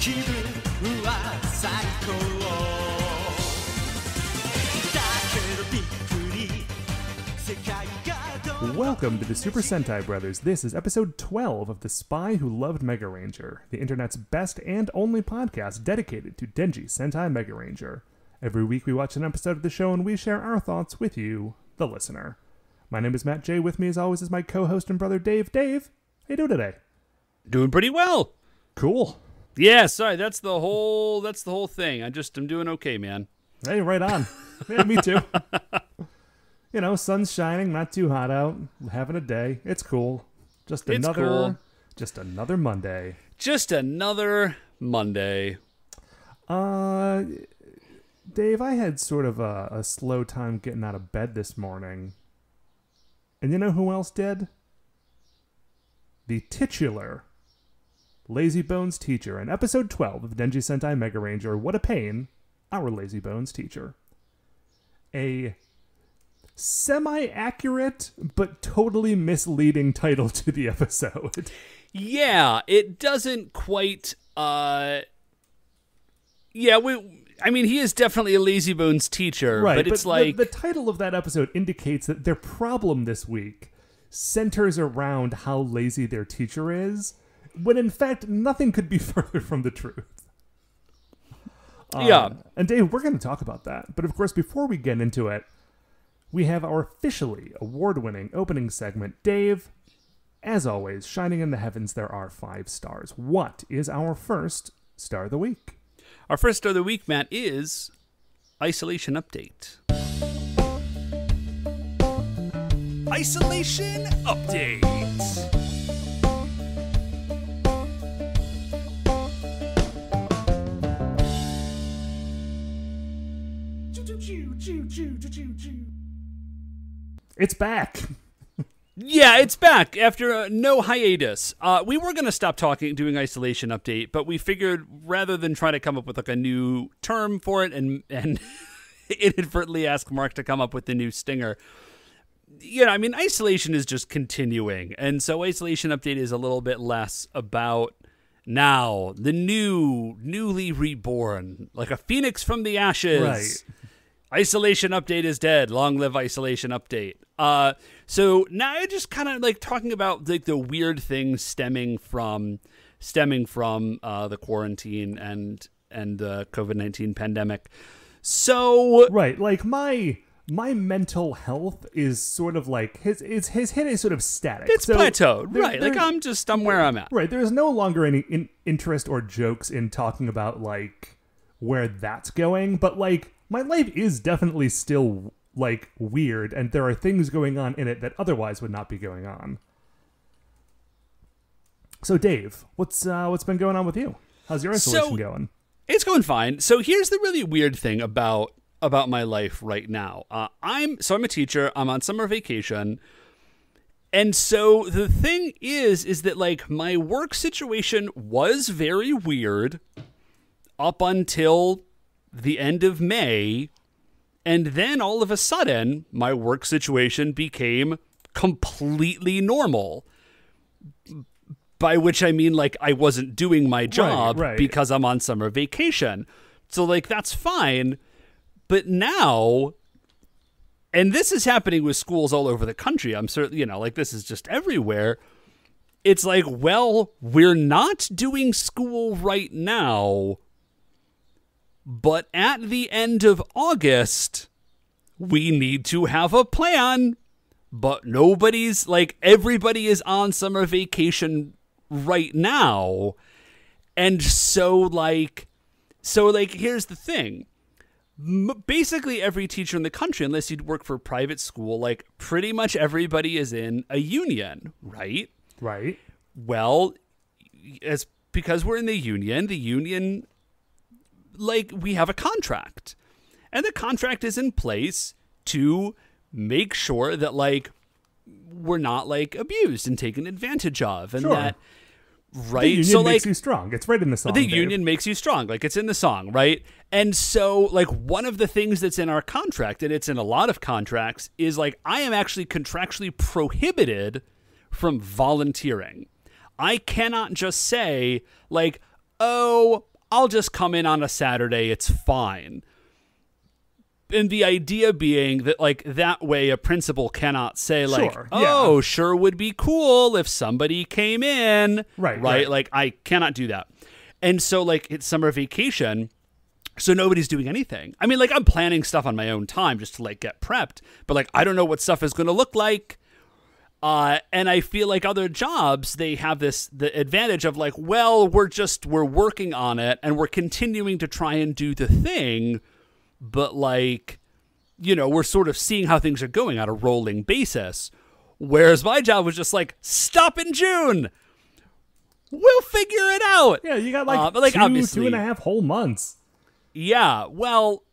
気分は最高だけどびっくり世界がどう Welcome to the Super Sentai Brothers. This is episode 12 of The Spy Who Loved Megaranger, the internet's best and only podcast dedicated to Denji Sentai Megaranger. Every week we watch an episode of the show and we share our thoughts with you, the listener. My name is Matt J. With me as always is my co-host and brother Dave. Dave, how you doing today? Doing pretty well. Cool. Yeah, sorry, that's the whole thing. I'm doing okay, man. Hey, right on. Yeah, me too. You know, sun's shining, not too hot out, having a day. It's cool. Just another Monday. Just another Monday. Dave, I had sort of a slow time getting out of bed this morning. And you know who else did? The titular Lazybones teacher in episode 12 of Denji Sentai Megaranger, What a Pain, our Lazybones teacher. A semi-accurate but totally misleading title to the episode. Yeah, it doesn't quite he is definitely a Lazybones teacher, right, but it's like the title of that episode indicates that their problem this week centers around how lazy their teacher is, when in fact nothing could be further from the truth. Yeah. And Dave, we're going to talk about that. But of course, before we get into it, we have our officially award-winning opening segment. Dave, as always, shining in the heavens, there are 5 stars. What is our first star of the week? Our first star of the week, Matt, is Isolation Update. Isolation Update. It's back. Yeah, it's back after no hiatus. We were going to stop doing Isolation Update, but we figured rather than try to come up with like a new term for it and inadvertently ask Mark to come up with the new stinger, Isolation is just continuing. And so Isolation Update is a little bit less about now, the newly reborn, like a phoenix from the ashes. Right. Isolation Update is dead. Long live Isolation Update. So now I'm just kind of like talking about like the weird things stemming from the quarantine and the COVID-19 pandemic. So right, like my mental health is sort of like his hit is sort of static. It's plateaued, right? Like I'm where I'm at. Right, there's no longer any interest or jokes in talking about like where that's going, but like my life is definitely still like weird, and there are things going on in it that otherwise would not be going on. So Dave, what's been going on with you? How's your isolation going? It's going fine. So here's the really weird thing about my life right now. I'm a teacher. I'm on summer vacation. And so the thing is that like my work situation was very weird up until the end of May. And then all of a sudden, my work situation became completely normal. By which I mean, like, I wasn't doing my job because I'm on summer vacation. So, like, that's fine. But now, and this is happening with schools all over the country. I'm certain, like, this is just everywhere. It's like, well, we're not doing school right now. But at the end of August, we need to have a plan. But everybody is on summer vacation right now. And so here's the thing. Basically every teacher in the country, unless you work for a private school, like pretty much everybody is in a union, right? Right. Well, because we're in the union, like, we have a contract, and the contract is in place to make sure that, like, we're not, like, abused and taken advantage of, and that, right? The union makes you strong. It's right in the song, The union makes you strong. Like, it's in the song, right? And so, like, one of the things that's in our contract, and it's in a lot of contracts, is, like, I am actually contractually prohibited from volunteering. I cannot just say, like, oh, I'll just come in on a Saturday. It's fine. And the idea being that, like, that way a principal cannot say, like, Sure, oh, yeah. sure would be cool if somebody came in. Right. Like, I cannot do that. And so, like, it's summer vacation, so nobody's doing anything. I mean, like, I'm planning stuff on my own time just to, like, get prepped. But, like, I don't know what stuff is going to look like. And I feel like other jobs, they have the advantage of, like, well, we're working on it and we're continuing to try and do the thing. But, like, you know, we're sort of seeing how things are going on a rolling basis. Whereas my job was just like, stop in June. We'll figure it out. Yeah, you got like, obviously, 2.5 whole months. Yeah, well,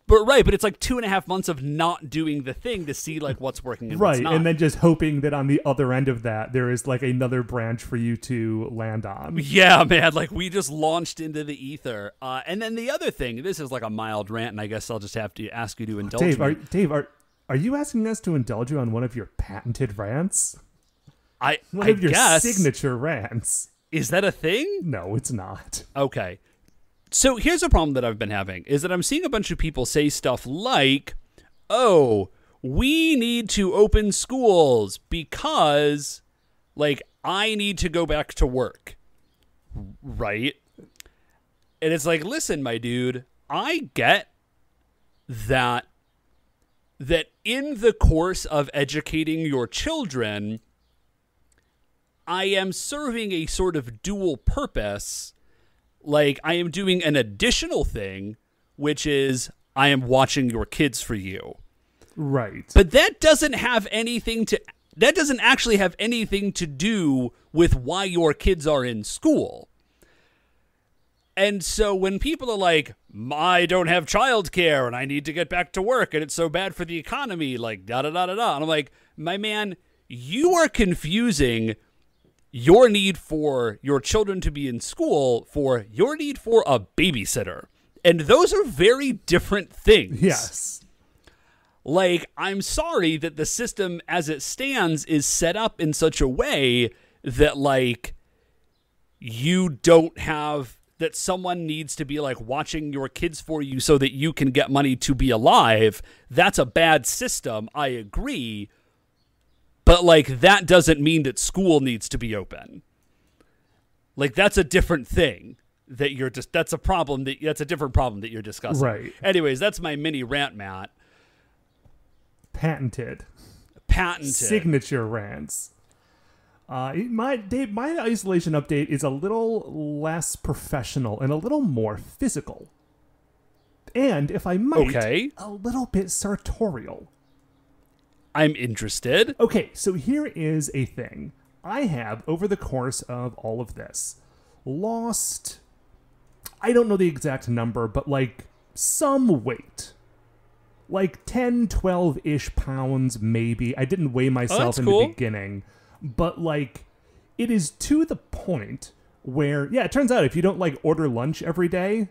but it's like 2.5 months of not doing the thing to see, like, what's working and what's Right, not. and then just hoping that on the other end of that, there is, like, another branch for you to land on. Yeah, man, like, we just launched into the ether. And then the other thing, this is like a mild rant, and I guess I'll just have to ask you to indulge me. Dave, are you asking us to indulge you on one of your patented rants? One of your guess. signature rants. Is that a thing? No, it's not. Okay. So here's a problem that I've been having, is that I'm seeing a bunch of people say stuff like, oh, we need to open schools because, like, I need to go back to work. Right? And it's like, listen, my dude, I get that in the course of educating your children, I am serving a sort of dual purpose. Like, I am doing an additional thing, which is I am watching your kids for you. Right. But that doesn't actually have anything to do with why your kids are in school. And so when people are like, I don't have childcare and I need to get back to work and it's so bad for the economy, like, da-da-da-da-da. And I'm like, my man, you are confusing your need for your children to be in school for your need for a babysitter. And those are very different things. Yes. Like, I'm sorry that the system as it stands is set up in such a way that, like, you don't have, that someone needs to be, like, watching your kids for you so that you can get money to be alive. That's a bad system. I agree. But, like, that doesn't mean that school needs to be open. Like, that's a different thing that you're just, that's a different problem that you're discussing. Right. Anyways, that's my mini rant, Matt. Patented. Signature rants. My isolation update is a little less professional and a little more physical. And, if I might, a little bit sartorial. I'm interested. Okay, so here is a thing. I have, over the course of all of this, lost, I don't know the exact number, but, like, some weight. Like 10, 12-ish pounds, maybe. I didn't weigh myself in the beginning. But, like, it is to the point where, yeah, it turns out if you don't, like, order lunch every day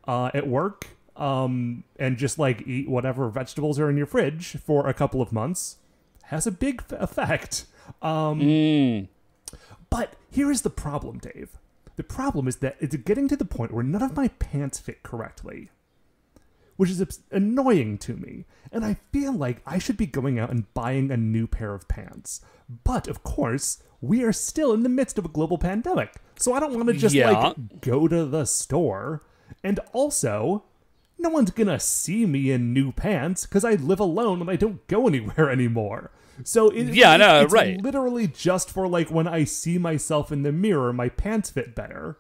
at work, and just, like, eat whatever vegetables are in your fridge for a couple of months, has a big effect. But here is the problem, Dave. The problem is that it's getting to the point where none of my pants fit correctly, which is annoying to me. And I feel like I should be going out and buying a new pair of pants. But, of course, we are still in the midst of a global pandemic. So I don't want to just, like, go to the store. And also, no one's gonna see me in new pants because I live alone and I don't go anywhere anymore. So it's literally just for, like, when I see myself in the mirror, my pants fit better.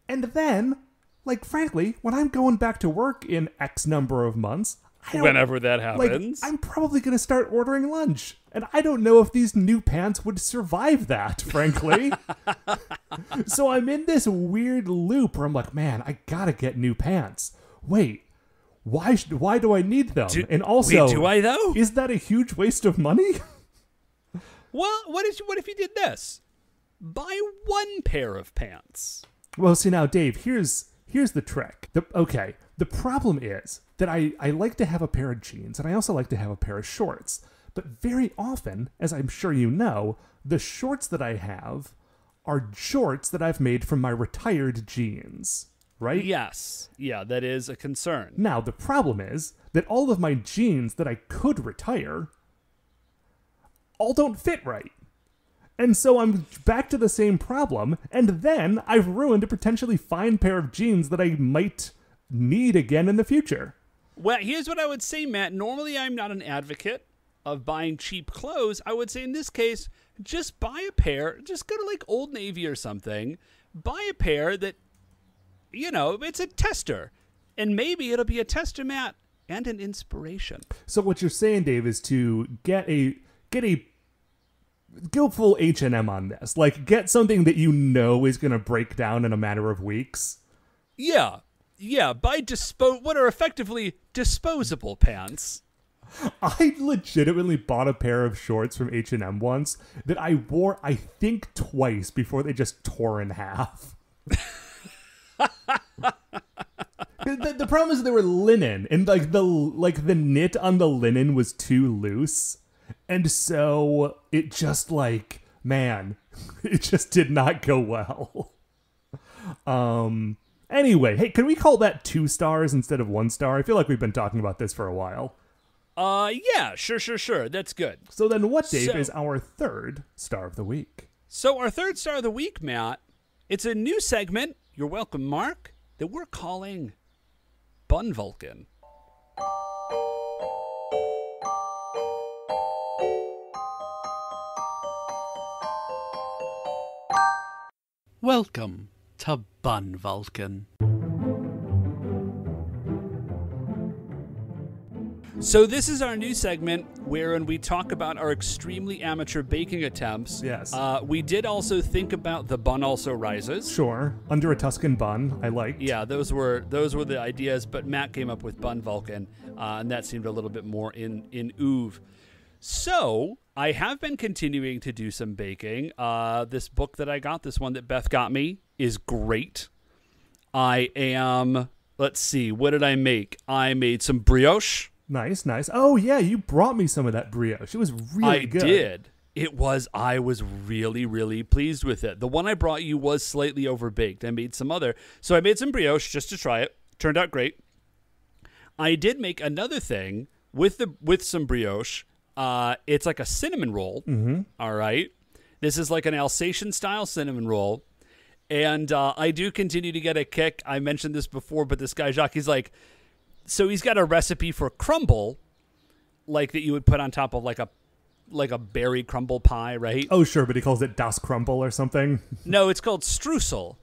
And then, like, frankly, when I'm going back to work in X number of months, whenever that happens, like, I'm probably going to start ordering lunch. And I don't know if these new pants would survive that, frankly. So I'm in this weird loop where I'm like, man, I gotta get new pants. Wait, why do I need them? And also, do I though? Is that a huge waste of money? Well, what if you did this? Buy one pair of pants. Well, see now, Dave, here's the trick. The problem is that I like to have a pair of jeans, and I also like to have a pair of shorts. But very often, as I'm sure you know, the shorts that I have are shorts that I've made from my retired jeans. right? Yes. Yeah, that is a concern. Now, the problem is that all of my genes that I could retire all don't fit right. And so I'm back to the same problem, and then I've ruined a potentially fine pair of genes that I might need again in the future. Well, here's what I would say, Matt. Normally, I'm not an advocate of buying cheap clothes. I would say in this case, just buy a pair. Just go to like Old Navy or something. Buy a pair that, you know, it's a tester. And maybe it'll be a tester, Matt, and an inspiration. So what you're saying, Dave, is to go full H&M on this. Like, get something that you know is going to break down in a matter of weeks. Yeah. Yeah, buy what are effectively disposable pants. I legitimately bought a pair of shorts from H&M once that I wore, I think, twice before they just tore in half. The problem is they were linen, and like the knit on the linen was too loose, and so it just it just did not go well. Anyway, hey, can we call that 2 stars instead of 1 star? I feel like we've been talking about this for a while. Yeah, sure. That's good. So then what, Dave, is our 3rd star of the week? So our 3rd star of the week, Matt, it's a new segment, you're welcome, Mark, that we're calling Bun Vulcan. Welcome to Bun Vulcan. So this is our new segment wherein we talk about our extremely amateur baking attempts. Yes. We did also think about The Bun Also Rises. Sure. Under a Tuscan bun, I liked. Yeah, those were the ideas, but Matt came up with Bun Vulcan, and that seemed a little bit more in oeuvre. So I have been continuing to do some baking. This book that I got, this one that Beth got me, is great. I am, let's see, what did I make? I made some brioche. Nice. Oh, yeah, you brought me some of that brioche. It was really good. I did. I was really, really pleased with it. The one I brought you was slightly overbaked. I made some other. So I made some brioche just to try it. Turned out great. I did make another thing with some brioche. It's like a cinnamon roll. Mm-hmm. All right. This is like an Alsatian-style cinnamon roll. And I do continue to get a kick. I mentioned this before, but this guy, Jacques, he's like, so he's got a recipe for crumble, like that you would put on top of like a berry crumble pie, right? Oh, sure, but he calls it Das Crumble or something. No, it's called streusel.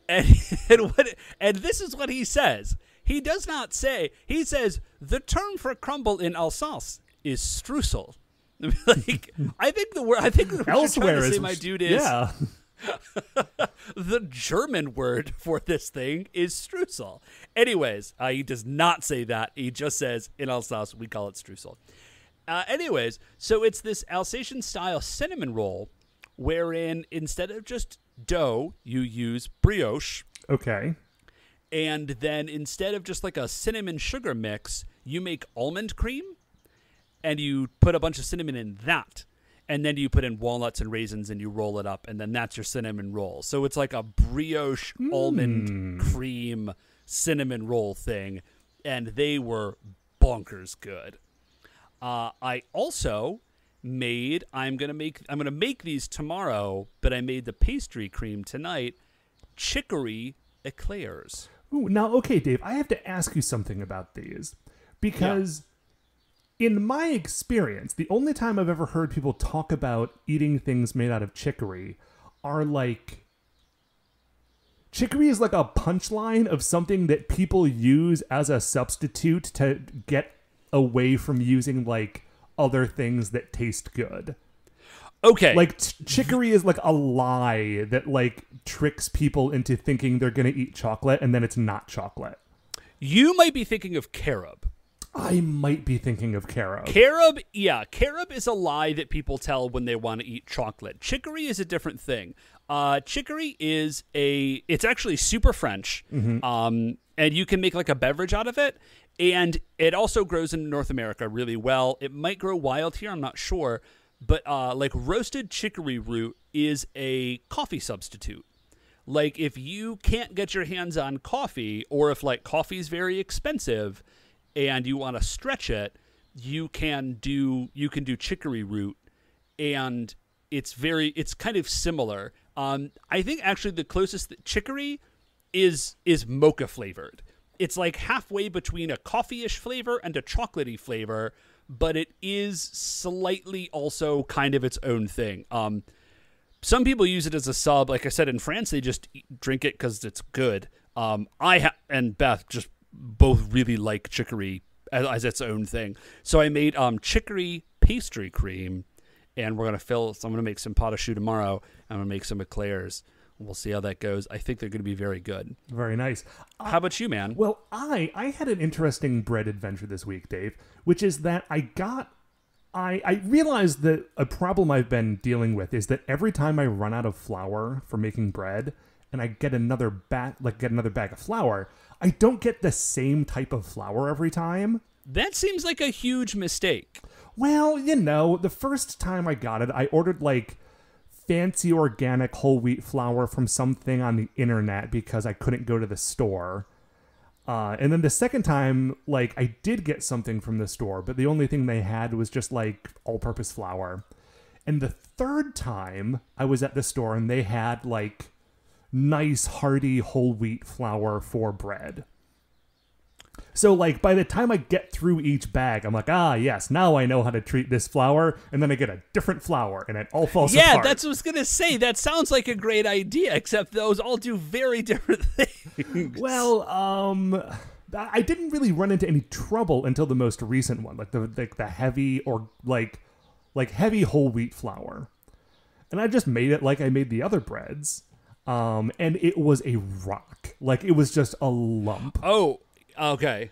And this is what he says. He does not say, he says, the term for crumble in Alsace is streusel. Like, I think the word elsewhere is, my dude, is... Yeah. The German word for this thing is streusel. Anyways, he does not say that. He just says, in Alsace, we call it streusel. Anyways, so it's this Alsatian-style cinnamon roll wherein instead of just dough, you use brioche. Okay. And then instead of just like a cinnamon sugar mix, you make almond cream and you put a bunch of cinnamon in that. And then you put in walnuts and raisins and you roll it up, and then that's your cinnamon roll. So it's like a brioche almond cream cinnamon roll thing, and they were bonkers good. I also made. I'm gonna make these tomorrow, but I made the pastry cream tonight. Chicory eclairs. Ooh, now, okay, Dave, I have to ask you something about these because. Yeah. In my experience, the only time I've ever heard people talk about eating things made out of chicory are like... Chicory is like a punchline of something that people use as a substitute to get away from using, like, other things that taste good. Okay. Like, chicory is like a lie that, like, tricks people into thinking they're going to eat chocolate, and then it's not chocolate. You might be thinking of carob. I might be thinking of carob. Carob is a lie that people tell when they want to eat chocolate. Chicory is a different thing. Chicory is it's actually super French, and you can make like a beverage out of it, and it also grows in North America really well. It might grow wild here, I'm not sure, but like roasted chicory root is a coffee substitute. Like, if you can't get your hands on coffee, or if, like, coffee's very expensive and you want to stretch it, you can do chicory root, and it's kind of similar. I think actually the closest chicory is mocha flavored. It's like halfway between a coffee-ish flavor and a chocolatey flavor, but it is slightly also kind of its own thing. Some people use it as a sub. Like I said, in France, they just drink it because it's good. And Beth just both really like chicory as its own thing. So I made chicory pastry cream, and we're going to so I'm going to make some pot au choux tomorrow. I'm going to make some eclairs. We'll see how that goes. I think they're going to be very good. Very nice. How about you, man? Well, I had an interesting bread adventure this week, Dave, which is that I realized that a problem I've been dealing with is that every time I run out of flour for making bread and I get another bag of flour, I don't get the same type of flour every time. That seems like a huge mistake. Well, the first time I got it, I ordered like fancy organic whole wheat flour from something on the internet because I couldn't go to the store. And then the second time, like, I did get something from the store, but the only thing they had was just, like, all-purpose flour. And the third time, I was at the store, and they had, like, nice, hearty whole wheat flour for bread. So, like, by the time I get through each bag, I'm like, yes, now I know how to treat this flour, and then I get a different flour, and it all falls apart. Yeah, that's what I was going to say. That sounds like a great idea, except those all do very different things. Well, I didn't really run into any trouble until the most recent one, like the heavy or like heavy whole wheat flour. And I just made it like I made the other breads, and it was a rock. Like, it was just a lump. Oh, okay.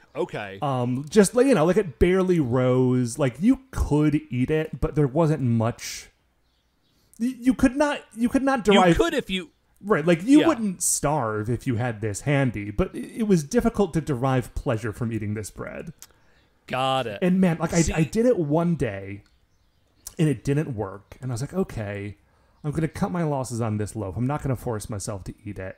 Just like, like it barely rose. Like, you could eat it, but there wasn't much. You could not derive. You could if you. Right, like you wouldn't starve if you had this handy, but it was difficult to derive pleasure from eating this bread. Got it. And man, like I did it one day, and it didn't work. And I was like, okay, I'm going to cut my losses on this loaf. I'm not going to force myself to eat it.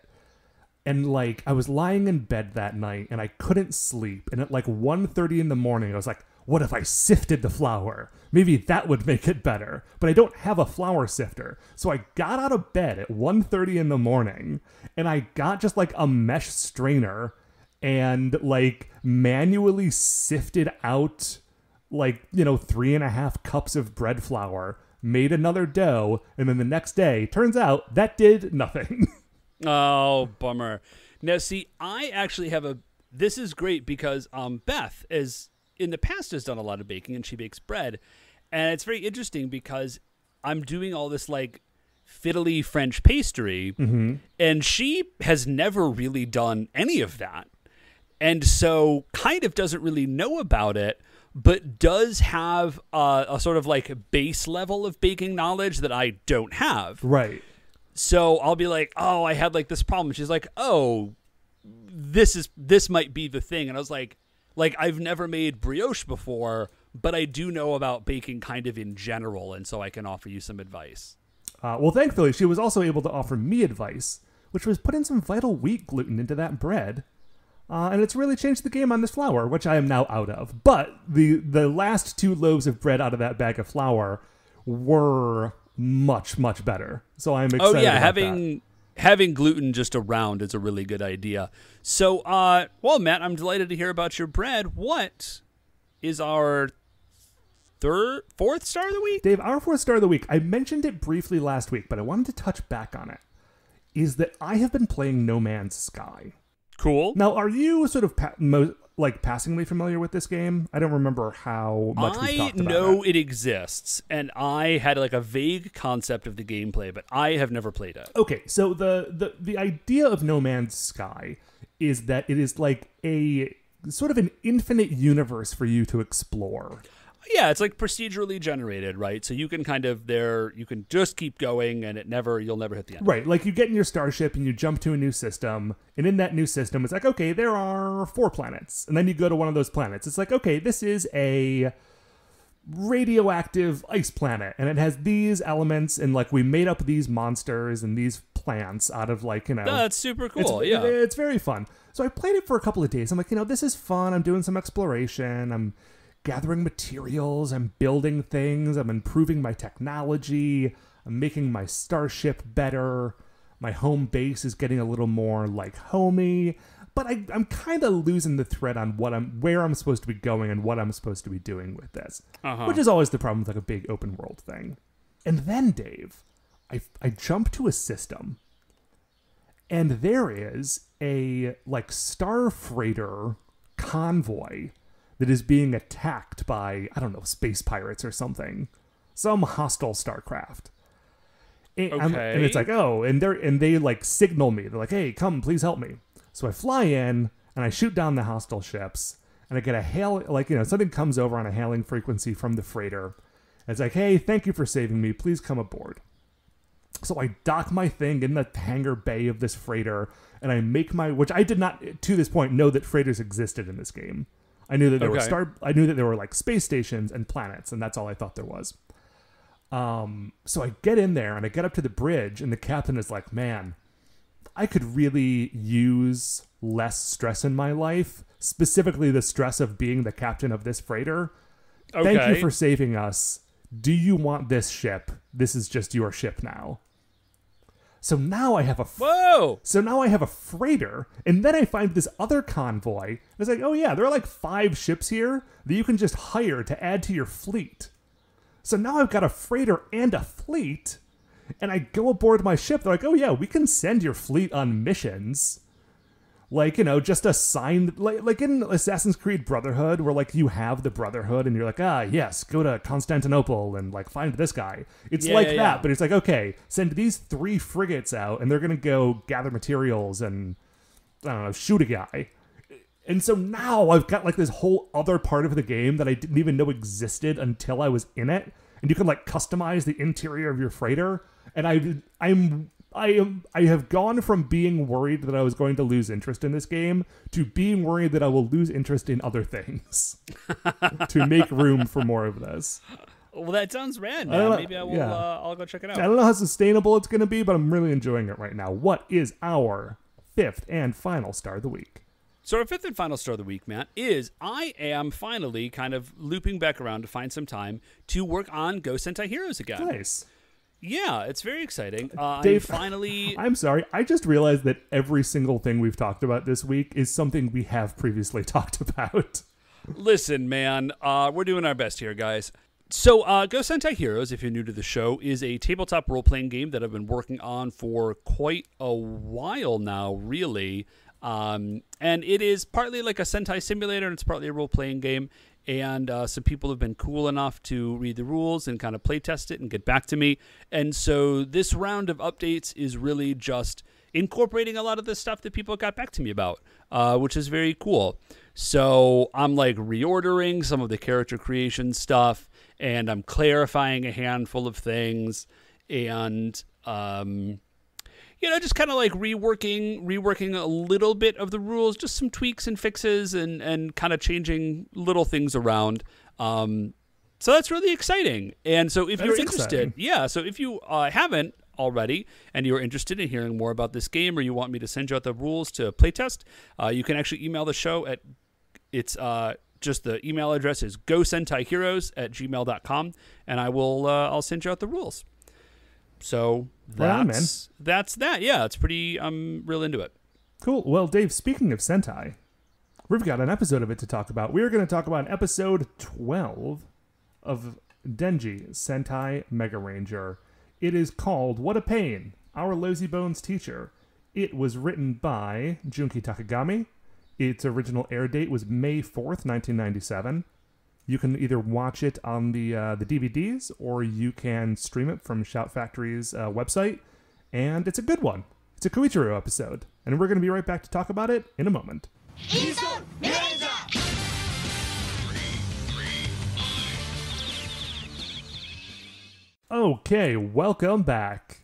And like I was lying in bed that night, and I couldn't sleep. And at like 1:30 in the morning, I was like, what if I sifted the flour? Maybe that would make it better. But I don't have a flour sifter. So I got out of bed at 1:30 in the morning, and I got just like a mesh strainer and like manually sifted out like, 3.5 cups of bread flour, made another dough, and then the next day, turns out that did nothing. Oh, bummer. Now, see, I actually have this is great because Beth is in the past has done a lot of baking, and she bakes bread. And it's very interesting because I'm doing all this like fiddly French pastry, and she has never really done any of that. And so kind of doesn't really know about it, but does have a sort of like base level of baking knowledge that I don't have. Right. So I'll be like, oh, I had like this problem. She's like, oh, this might be the thing. And I was like, I've never made brioche before, but I do know about baking kind of in general, and so I can offer you some advice. Well, thankfully, she was also able to offer me advice, which was put in some vital wheat gluten into that bread. And it's really changed the game on this flour, which I am now out of. But the last 2 loaves of bread out of that bag of flour were much, much better. So I'm excited about that. Having gluten just around is a really good idea. So, well, Matt, I'm delighted to hear about your bread. What is our fourth star of the week? Dave, our 4th star of the week, I mentioned it briefly last week, but I wanted to touch back on it, is that I have been playing No Man's Sky. Cool. Now, are you sort of passingly familiar with this game? I don't remember how much we've talked about it. I know it exists, and I had like a vague concept of the gameplay, but I have never played it. Okay, so the idea of No Man's Sky is that it is like a sort of an infinite universe for you to explore. Yeah, it's like procedurally generated, right? So you can you can just keep going, and you'll never hit the end. Right, like you get in your starship and you jump to a new system, and in that new system, it's like, okay, there are 4 planets, and then you go to one of those planets. It's like, okay, this is a radioactive ice planet, and it has these elements, and like we made up these monsters and these plants out of like, That's super cool. It's very fun. So I played it for a couple of days. I'm like, this is fun. I'm doing some exploration. I'm gathering materials. I'm building things. I'm improving my technology. I'm making my starship better. My home base is getting a little more like homey. But I'm kind of losing the thread on where I'm supposed to be going and what I'm supposed to be doing with this, which is always the problem with like a big open world thing. And then, Dave, I jump to a system, and there is a like star freighter convoy that is being attacked by, I don't know, space pirates or something, some hostile starcraft. And it's like, oh, and they like signal me. They're like, hey, come, please help me. So I fly in and I shoot down the hostile ships, and I get a hail, like, something comes over on a hailing frequency from the freighter. And it's like, hey, thank you for saving me. Please come aboard. So I dock my thing in the hangar bay of this freighter, and I make which I did not to this point know that freighters existed in this game. I knew that there were like space stations and planets, and that's all I thought there was. So I get in there and I get up to the bridge, and the captain is like, man, I could really use less stress in my life, specifically the stress of being the captain of this freighter. Okay. Thank you for saving us. Do you want this ship? This is just your ship now. So now I have So now I have a freighter, and then I find this other convoy. And it's like, oh yeah, there are like 5 ships here that you can just hire to add to your fleet. So now I've got a freighter and a fleet, and I go aboard my ship. They're like, oh yeah, we can send your fleet on missions. Like, just assigned, like in Assassin's Creed Brotherhood, where like you have the Brotherhood and you're like, yes, go to Constantinople and like find this guy. It's that, but it's like, okay, send these 3 frigates out and they're going to go gather materials and, I don't know, shoot a guy. And so now I've got like this whole other part of the game that I didn't even know existed until I was in it. And you can like customize the interior of your freighter. And I have gone from being worried that I was going to lose interest in this game to being worried that I will lose interest in other things to make room for more of this. Well, that sounds rad, man. Maybe I will. Yeah. I'll go check it out. I don't know how sustainable it's going to be, but I'm really enjoying it right now. What is our 5th and final star of the week? So our 5th and final star of the week, Matt, is I am finally kind of looping back around to find some time to work on Go Sentai Heroes again. Nice. Yeah, it's very exciting. Dave, I'm sorry. I just realized that every single thing we've talked about this week is something we have previously talked about. Listen, man, we're doing our best here, guys. So Go Sentai Heroes, if you're new to the show, is a tabletop role-playing game that I've been working on for quite a while now, really. And it is partly like a Sentai simulator, and it's partly a role-playing game. And some people have been cool enough to read the rules and kind of play test it and get back to me. And so this round of updates is really just incorporating a lot of the stuff that people got back to me about, which is very cool. So I'm like reordering some of the character creation stuff, and I'm clarifying a handful of things, and just kind of like reworking a little bit of the rules, just some tweaks and fixes and kind of changing little things around. So that's really exciting. And so if you're interested, so if you haven't already and you're interested in hearing more about this game, or you want me to send you out the rules to playtest, you can actually email the show at, just the email address is gosentaiheroes@gmail.com, and I'll send you out the rules. So that's that. Yeah, it's pretty. I'm real into it. Cool. Well, Dave, speaking of Sentai, we've got an episode of it to talk about. We're going to talk about episode 12 of Denji Sentai Megaranger. It is called What a Pain, Our Lazybones Teacher. It was written by Junki Takagami. Its original air date was May 4th, 1997. You can either watch it on the DVDs, or you can stream it from Shout Factory's website, and it's a good one. It's a Koichiro episode, and we're going to be right back to talk about it in a moment. Okay, welcome back.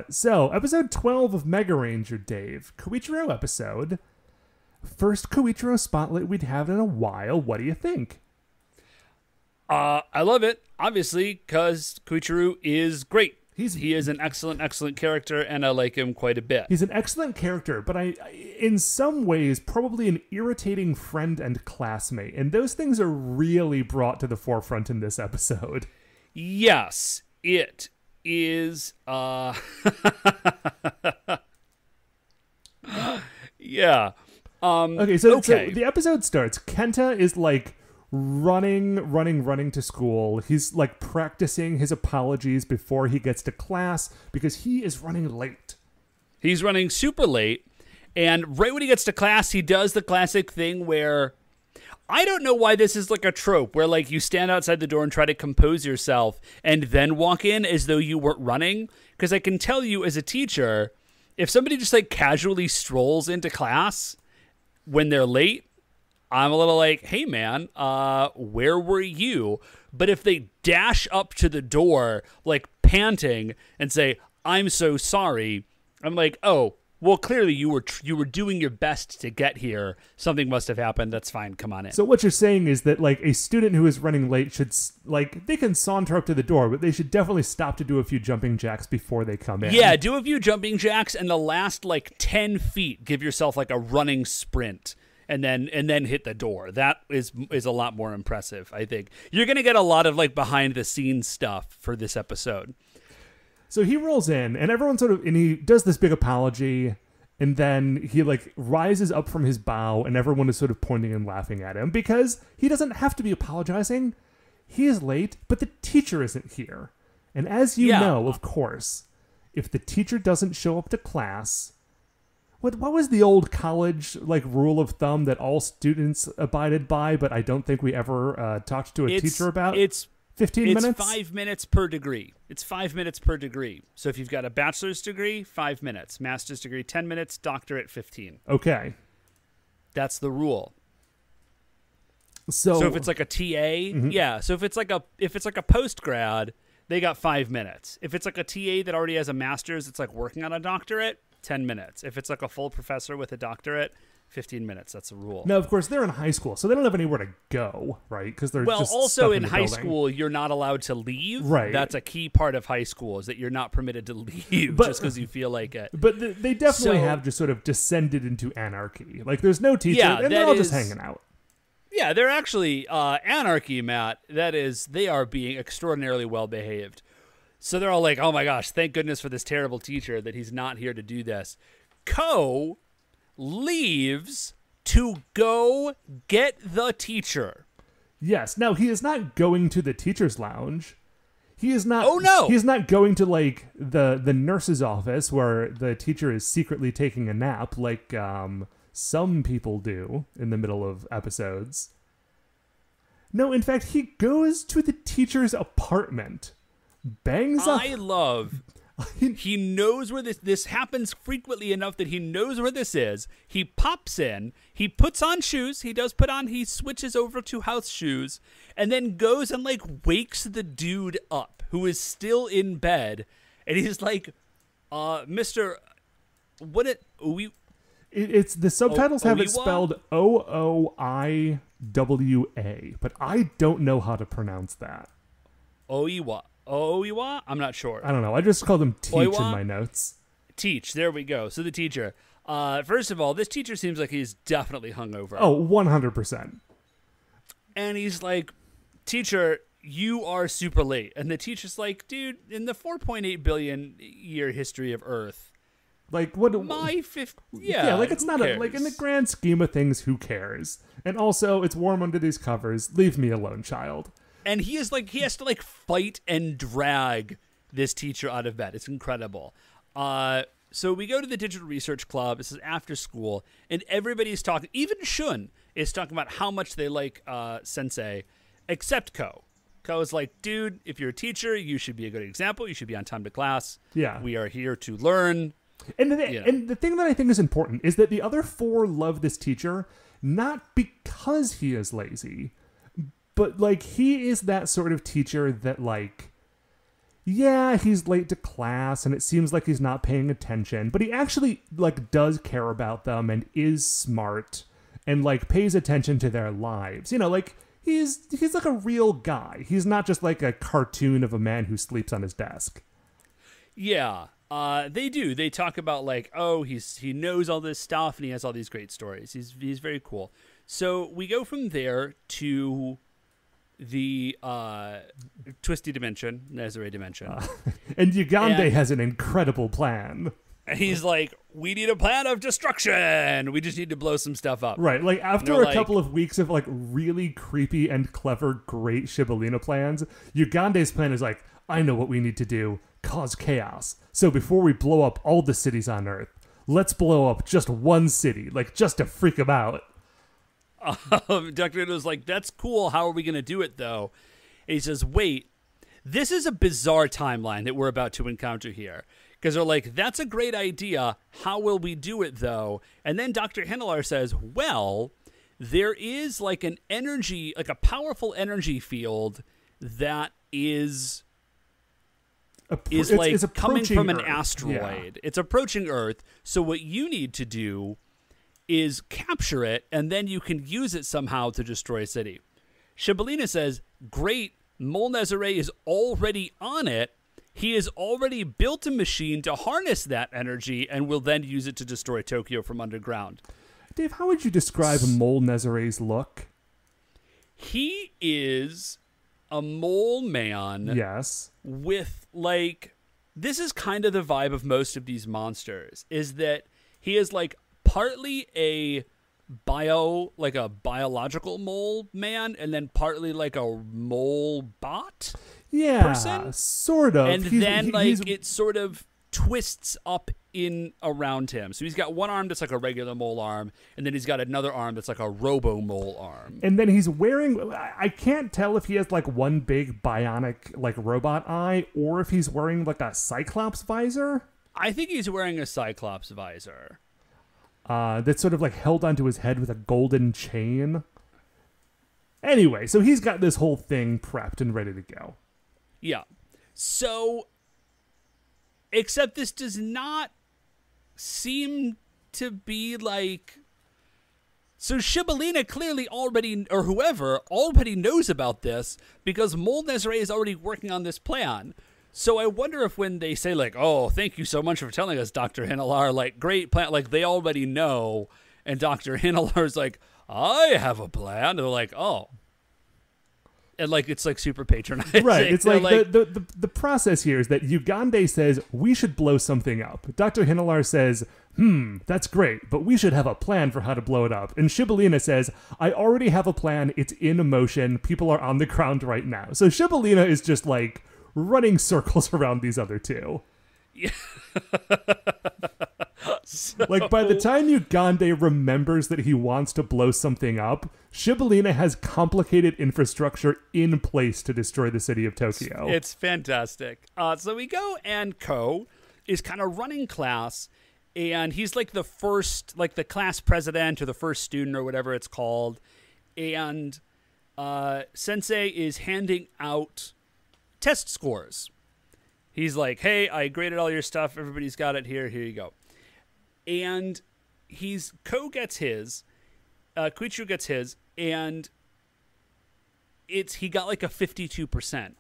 So, episode 12 of Megaranger, Dave. Koichiro episode. First Koichiro spotlight we'd have in a while. What do you think? I love it, obviously, because Koichiro is great. He is an excellent character, and I like him quite a bit. He's an excellent character, but I in some ways, probably an irritating friend and classmate. And those things are really brought to the forefront in this episode. Yes, it is. Yeah. Okay, so the episode starts. Kenta is like running to school. He's like practicing his apologies before he gets to class because he is running late. He's running super late, and right when he gets to class, he does the classic thing where I don't know why this is like a trope where like you stand outside the door and try to compose yourself and then walk in as though you weren't running. Because I can tell you as a teacher, if somebody just like casually strolls into class when they're late, I'm a little like, hey man, where were you? But if they dash up to the door, like panting and say, I'm so sorry, I'm like, oh, well, clearly you were doing your best to get here. Something must have happened. That's fine. Come on in. So what you're saying is that like a student who is running late should like they can saunter up to the door, but they should definitely stop to do a few jumping jacks before they come in. Yeah, do a few jumping jacks, and the last like 10 feet, give yourself like a running sprint. And then hit the door. That is a lot more impressive, I think. You're going to get a lot of like behind the scenes stuff for this episode. So he rolls in and everyone and he does this big apology, and then he like rises up from his bow and everyone is sort of pointing and laughing at him because he doesn't have to be apologizing. He is late, but the teacher isn't here. And as you know, of course, if the teacher doesn't show up to class, What was the old college like rule of thumb that all students abided by, but I don't think we ever talked to a teacher about? It's 15 minutes? It's 5 minutes per degree. It's 5 minutes per degree. So if you've got a bachelor's degree, 5 minutes. Master's degree, 10 minutes. Doctorate, 15. Okay. That's the rule. So if it's like a TA, yeah. So if it's like a post grad, they got 5 minutes. If it's like a TA that already has a master's, it's like working on a doctorate, 10 minutes. If it's like a full professor with a doctorate, 15 minutes. That's a rule. Now, of course, they're in high school, so they don't have anywhere to go, right? Because they're just also stuck in the high building. school, you're not allowed to leave. Right. That's a key part of high school, is that you're not permitted to leave just because you feel like it. But they definitely have just sort of descended into anarchy. Like, there's no teacher, and they're all just hanging out. Yeah, they're actually anarchy, Matt. That is, they are being extraordinarily well behaved. So they're all like, oh my gosh, thank goodness for this terrible teacher that he's not here to do this. Ko leaves to go get the teacher. Yes. Now, he is not going to the teacher's lounge. He is not. Oh, no. He's not going to, like, the nurse's office where the teacher is secretly taking a nap, like some people do in the middle of episodes. No, in fact, he goes to the teacher's apartment. Bangs up. I love... He knows where this happens frequently enough that he knows where this is. He pops in, he puts on shoes, he switches over to house shoes, and then goes and like wakes the dude up who is still in bed, and he's like, Mr. It's the subtitles have it spelled Ooiwa, but I don't know how to pronounce that. Oiwa? I'm not sure. I don't know. I just called him Teach Oiwa? in my notes. Teach. There we go. So the teacher. First of all, this teacher seems like he's definitely hungover. Oh, 100%. And he's like, teacher, you are super late. And the teacher's like, dude, in the 4.8 billion year history of Earth, like what? Yeah, like it's not like in the grand scheme of things, who cares? And also, it's warm under these covers. Leave me alone, child. And he has to like fight and drag this teacher out of bed. It's incredible. So we go to the Digital Research Club. This is after school, and everybody's talking. Even Shun is talking about how much they like Sensei, except Ko. Ko is like, dude, if you're a teacher, you should be a good example. You should be on time to class. Yeah. We are here to learn. And the thing that I think is important is that the other four love this teacher, not because he is lazy, but, like, he is that sort of teacher that, like, yeah, he's late to class and it seems like he's not paying attention, but he actually, like, does care about them and is smart and, like, pays attention to their lives. You know, like, he's like a real guy. He's not just, like, a cartoon of a man who sleeps on his desk. Yeah, they do. They talk about like, oh, he knows all this stuff and he has all these great stories. He's very cool. So we go from there to the twisty dimension, Nazare dimension, and Ugande has an incredible plan. And he's like, we need a plan of destruction. We just need to blow some stuff up. Right. Like, after a couple of weeks of, like, really creepy and clever, great Shibolena plans, Ugande's plan is like, I know what we need to do. Cause chaos. So before we blow up all the cities on Earth, let's blow up just one city. Like, just to freak them out. Dr. Ito's like, that's cool. How are we going to do it, though? And he says, wait, this is a bizarre timeline that we're about to encounter here. Because they're like, that's a great idea. How will we do it, though? And then Dr. Hinelar says, well, there is like an energy, like a powerful energy field that is like coming from an asteroid. Yeah. It's approaching Earth. So what you need to do is capture it, and then you can use it somehow to destroy a city. Shibolena says, great, Mol Nezare is already on it. He has already built a machine to harness that energy and will then use it to destroy Tokyo from underground. Dave, how would you describe Mol Nezare's look? He is a mole man. Yes. With, like, this is kind of the vibe of most of these monsters, is that he is, like, partly a biological mole man, and then partly, like, a mole bot. Yeah, person. Sort of. And then it sort of twists up in around him. So he's got one arm that's like a regular mole arm, and then he's got another arm that's like a robo mole arm. And then he's wearing, I can't tell if he has like one big bionic like robot eye or if he's wearing like a Cyclops visor. I think he's wearing a Cyclops visor. That's sort of like held onto his head with a golden chain. Anyway, so he's got this whole thing prepped and ready to go. Yeah. So, except this does not seem to be like... So Shibolena clearly already, or whoever, already knows about this because Mol Nezare is already working on this plan. So I wonder if when they say like, oh, thank you so much for telling us, Dr. Hinelar, like, great plan, like they already know. And Dr. Hinelar's like, I have a plan. And they're like, oh. And like it's like super patronizing. Right. It's like the process here is that Ugande says we should blow something up. Dr. Hinelar says, that's great, but we should have a plan for how to blow it up. And Shibolena says, I already have a plan. It's in motion. People are on the ground right now. So Shibolena is just like running circles around these other two. Yeah. Like, by the time Ugande remembers that he wants to blow something up, Shibolena has complicated infrastructure in place to destroy the city of Tokyo. It's fantastic. So we go, and Ko is kind of running class, and he's like the first, like the class president or the first student or whatever it's called, and Sensei is handing out test scores. He's like, hey, I graded all your stuff. Everybody's got it here. Here you go. And Ko gets his, Koichiro gets his, and he got like a 52%.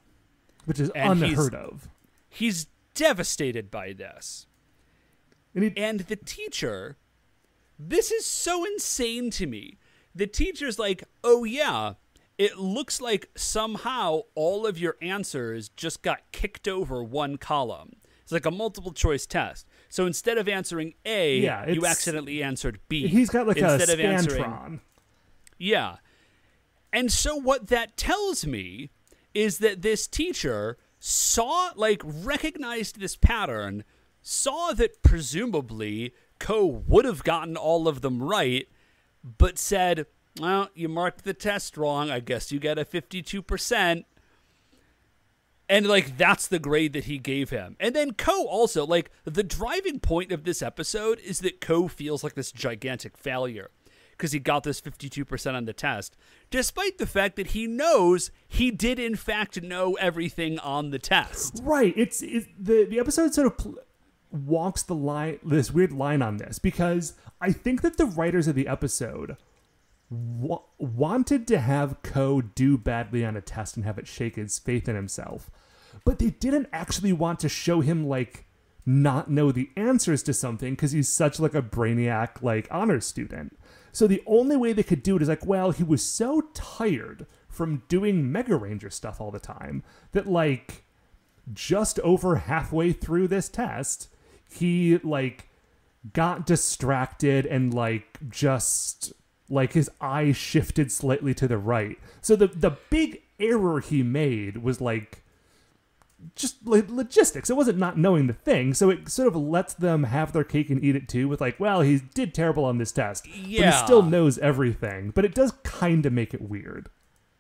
Which is unheard of. He's devastated by this. And the teacher, this is so insane to me. The teacher's like, oh yeah, it looks like somehow all of your answers just got kicked over one column. It's like a multiple choice test. So instead of answering A, you accidentally answered B. He's got like a Scantron. Yeah. And so what that tells me is that this teacher recognized this pattern, saw that presumably Ko would have gotten all of them right, but said, well, you marked the test wrong. I guess you get a 52%. And, like, that's the grade that he gave him. And then Ko also, like, the driving point of this episode is that Ko feels like this gigantic failure because he got this 52% on the test, despite the fact that he knows he did, in fact, know everything on the test. Right. The episode sort of walks the line, this weird line on this, because I think that the writers of the episode wanted to have Ko do badly on a test and have it shake his faith in himself, but they didn't actually want to show him like not know the answers to something because he's such like a brainiac, like honor student. So the only way they could do it is like, well, he was so tired from doing Megaranger stuff all the time that like just over halfway through this test, he like got distracted and like just like his eye shifted slightly to the right. So the big error he made was like just logistics. It wasn't not knowing the thing, so it sort of lets them have their cake and eat it too with like, well, he did terrible on this test, but he still knows everything. But it does kind of make it weird.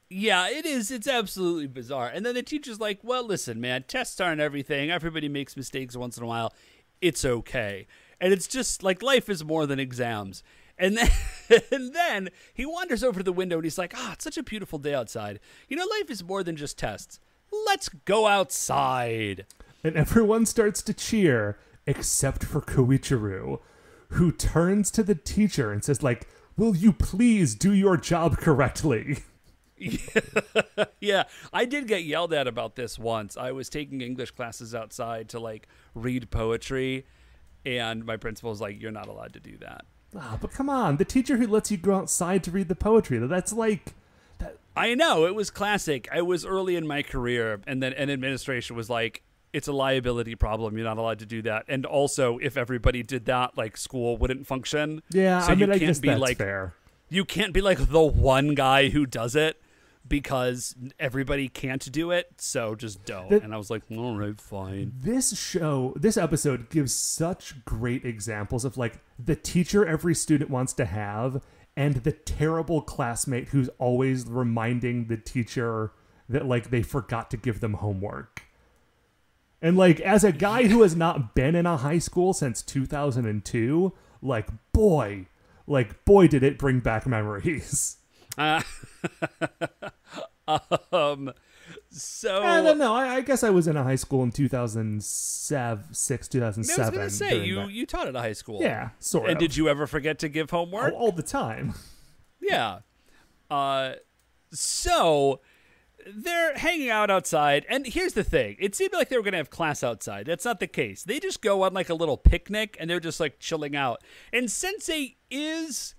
Yeah, it is. It's absolutely bizarre. And then the teacher's like, well, listen, man, tests aren't everything. Everybody makes mistakes once in a while. It's okay. And it's just like life is more than exams. And then he wanders over to the window and he's like, it's such a beautiful day outside. You know, life is more than just tests. Let's go outside. And everyone starts to cheer, except for Koichiro, who turns to the teacher and says, like, will you please do your job correctly? Yeah, I did get yelled at about this once. I was taking English classes outside to, like, read poetry, and my principal was like, you're not allowed to do that. But come on, the teacher who lets you go outside to read the poetry, that's like... I know, it was classic. I was early in my career, and then an administration was like, it's a liability problem. You're not allowed to do that. And also, if everybody did that, like, school wouldn't function. Yeah, so I guess that's fair. You can't be like the one guy who does it because everybody can't do it, so just don't. And I was like, all right, fine. This episode gives such great examples of, like, the teacher every student wants to have and the terrible classmate who's always reminding the teacher that, like, they forgot to give them homework. And, like, as a guy who has not been in a high school since 2002, like, boy, did it bring back memories. So I don't know. I guess I was in a high school in 2006, 2007. I was going to say, you taught at a high school. Yeah, sort of. And did you ever forget to give homework? All the time. Yeah. So they're hanging out outside, and here's the thing. It seemed like they were going to have class outside. That's not the case. They just go on like a little picnic, and they're just like chilling out. And Sensei is